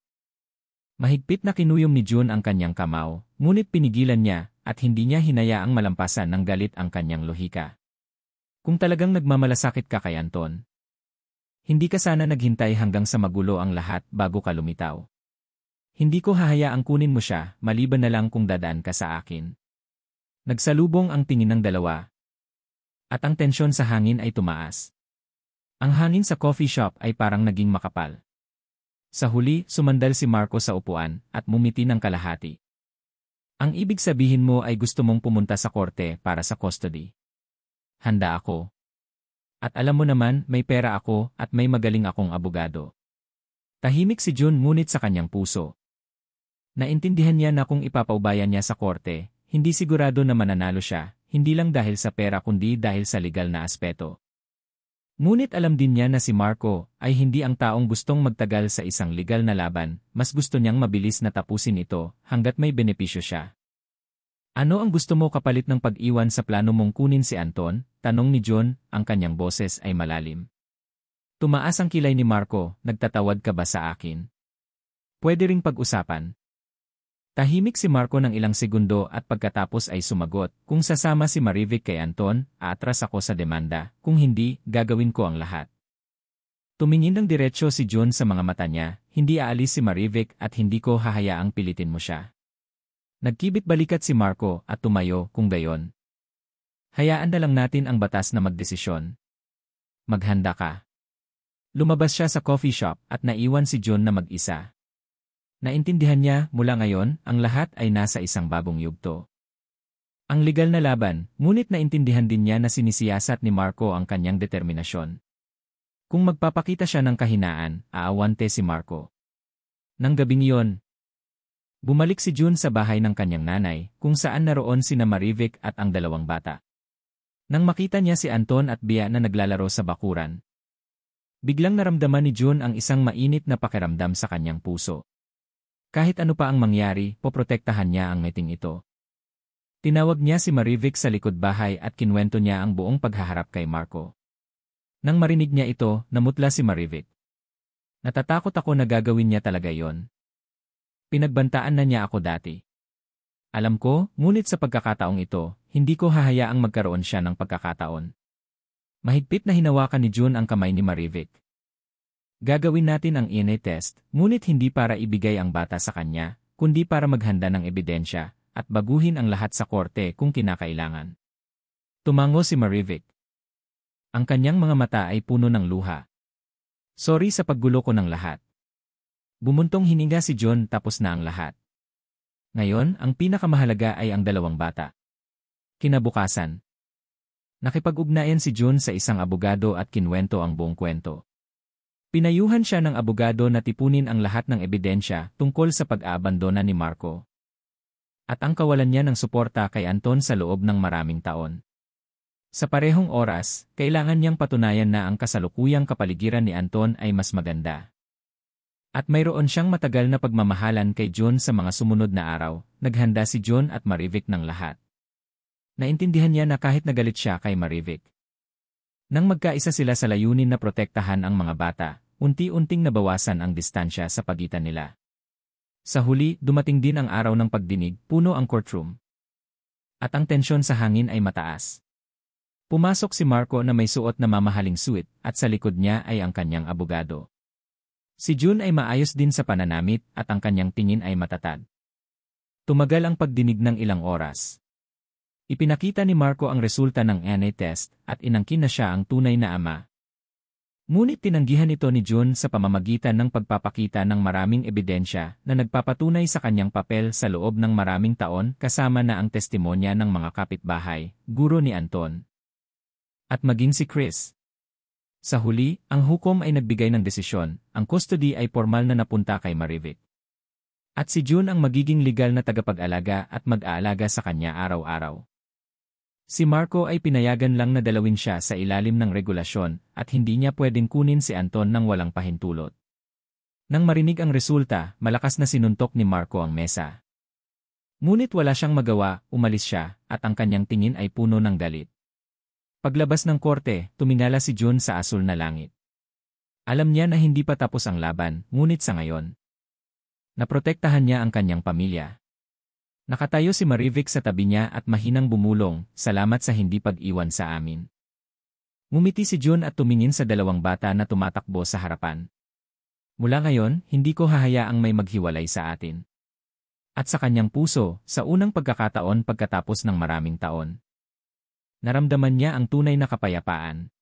Speaker 1: Mahigpit na kinuyom ni Jun ang kanyang kamao, ngunit pinigilan niya at hindi niya hinayaang malampasan ng galit ang kanyang lohika. Kung talagang nagmamalasakit ka kay Anton, hindi ka sana naghintay hanggang sa magulo ang lahat bago ka lumitaw. Hindi ko hahayaang kunin mo siya, maliban na lang kung dadaan ka sa akin. Nagsalubong ang tingin ng dalawa. At ang tensyon sa hangin ay tumaas. Ang hangin sa coffee shop ay parang naging makapal. Sa huli, sumandal si Marco sa upuan at mumiti ng kalahati. Ang ibig sabihin mo ay gusto mong pumunta sa korte para sa custody. Handa ako. At alam mo naman, may pera ako at may magaling akong abogado. Tahimik si Jun ngunit sa kanyang puso. Naintindihan niya na kung ipapaubayan niya sa korte, hindi sigurado na mananalo siya, hindi lang dahil sa pera kundi dahil sa legal na aspeto. Ngunit alam din niya na si Marco ay hindi ang taong gustong magtagal sa isang legal na laban, mas gusto niyang mabilis na tapusin ito hanggat may benepisyo siya. Ano ang gusto mo kapalit ng pag-iwan sa plano mong kunin si Anton? Tanong ni John, ang kanyang boses ay malalim. Tumaas ang kilay ni Marco, nagtatawad ka ba sa akin? Pwede ring pag-usapan. Tahimik si Marco ng ilang segundo at pagkatapos ay sumagot, kung sasama si Marivic kay Anton, aatras ako sa demanda, kung hindi, gagawin ko ang lahat. Tumingin ng diretsyo si John sa mga mata niya, hindi aalis si Marivic at hindi ko hahayaang pilitin mo siya. Nagkibit balikat si Marco at tumayo, kung gayon. Hayaan na lang natin ang batas na magdesisyon. Maghanda ka. Lumabas siya sa coffee shop at naiwan si John na mag-isa. Naintindihan niya, mula ngayon, ang lahat ay nasa isang bagong yugto. Ang legal na laban, ngunit naintindihan din niya na sinisiyasat ni Marco ang kanyang determinasyon. Kung magpapakita siya ng kahinaan, aawante si Marco. Nang gabing iyon, bumalik si Jun sa bahay ng kanyang nanay, kung saan naroon sina Marivic at ang dalawang bata. Nang makita niya si Anton at Bea na naglalaro sa bakuran, biglang naramdaman ni Jun ang isang mainit na pakiramdam sa kanyang puso. Kahit ano pa ang mangyari, poprotektahan niya ang meeting ito. Tinawag niya si Marivic sa likod bahay at kinwento niya ang buong paghaharap kay Marco. Nang marinig niya ito, namutla si Marivic. Natatakot ako na gagawin niya talaga yon. Pinagbantaan na niya ako dati. Alam ko, ngunit sa pagkakataong ito, hindi ko hahayaang magkaroon siya ng pagkakataon. Mahigpit na hinawakan ni Jun ang kamay ni Marivic. Gagawin natin ang DNA test, ngunit hindi para ibigay ang bata sa kanya, kundi para maghanda ng ebidensya, at baguhin ang lahat sa korte kung kinakailangan. Tumango si Marivic. Ang kanyang mga mata ay puno ng luha. Sorry sa paggulo ko ng lahat. Bumuntong hininga si John tapos na ang lahat. Ngayon, ang pinakamahalaga ay ang dalawang bata. Kinabukasan. Nakipag-ugnayan si John sa isang abogado at kinwento ang buong kwento. Pinayuhan siya ng abogado na tipunin ang lahat ng ebidensya tungkol sa pag-aabandona ni Marco. At ang kawalan niya ng suporta kay Anton sa loob ng maraming taon. Sa parehong oras, kailangan niyang patunayan na ang kasalukuyang kapaligiran ni Anton ay mas maganda. At mayroon siyang matagal na pagmamahalan kay John sa mga sumunod na araw, naghanda si John at Marivic ng lahat. Naintindihan niya na kahit nagalit siya kay Marivic. Nang magkaisa sila sa layunin na protektahan ang mga bata, unti-unting nabawasan ang distansya sa pagitan nila. Sa huli, dumating din ang araw ng pagdinig, puno ang courtroom. At ang tensyon sa hangin ay mataas. Pumasok si Marco na may suot na mamahaling suit at sa likod niya ay ang kanyang abogado. Si Jun ay maayos din sa pananamit at ang kanyang tingin ay matatag. Tumagal ang pagdinig ng ilang oras. Ipinakita ni Marco ang resulta ng DNA test at inangkin na siya ang tunay na ama. Ngunit tinanggihan ito ni June sa pamamagitan ng pagpapakita ng maraming ebidensya na nagpapatunay sa kanyang papel sa loob ng maraming taon kasama na ang testimonya ng mga kapitbahay, guro ni Anton, at maging si Chris. Sa huli, ang hukom ay nagbigay ng desisyon, ang custody ay formal na napunta kay Marivic. At si June ang magiging legal na tagapag-alaga at mag-aalaga sa kanya araw-araw. Si Marco ay pinayagan lang na dalawin siya sa ilalim ng regulasyon at hindi niya pwedeng kunin si Anton nang walang pahintulot. Nang marinig ang resulta, malakas na sinuntok ni Marco ang mesa. Ngunit wala siyang magawa, umalis siya, at ang kanyang tingin ay puno ng galit. Paglabas ng korte, tumingala si June sa asul na langit. Alam niya na hindi pa tapos ang laban, ngunit sa ngayon, naprotektahan niya ang kanyang pamilya. Nakatayo si Marivic sa tabi niya at mahinang bumulong, salamat sa hindi pag-iwan sa amin. Ngumiti si June at tumingin sa dalawang bata na tumatakbo sa harapan. Mula ngayon, hindi ko hahayaang may maghiwalay sa atin. At sa kanyang puso, sa unang pagkakataon pagkatapos ng maraming taon, naramdaman niya ang tunay na kapayapaan.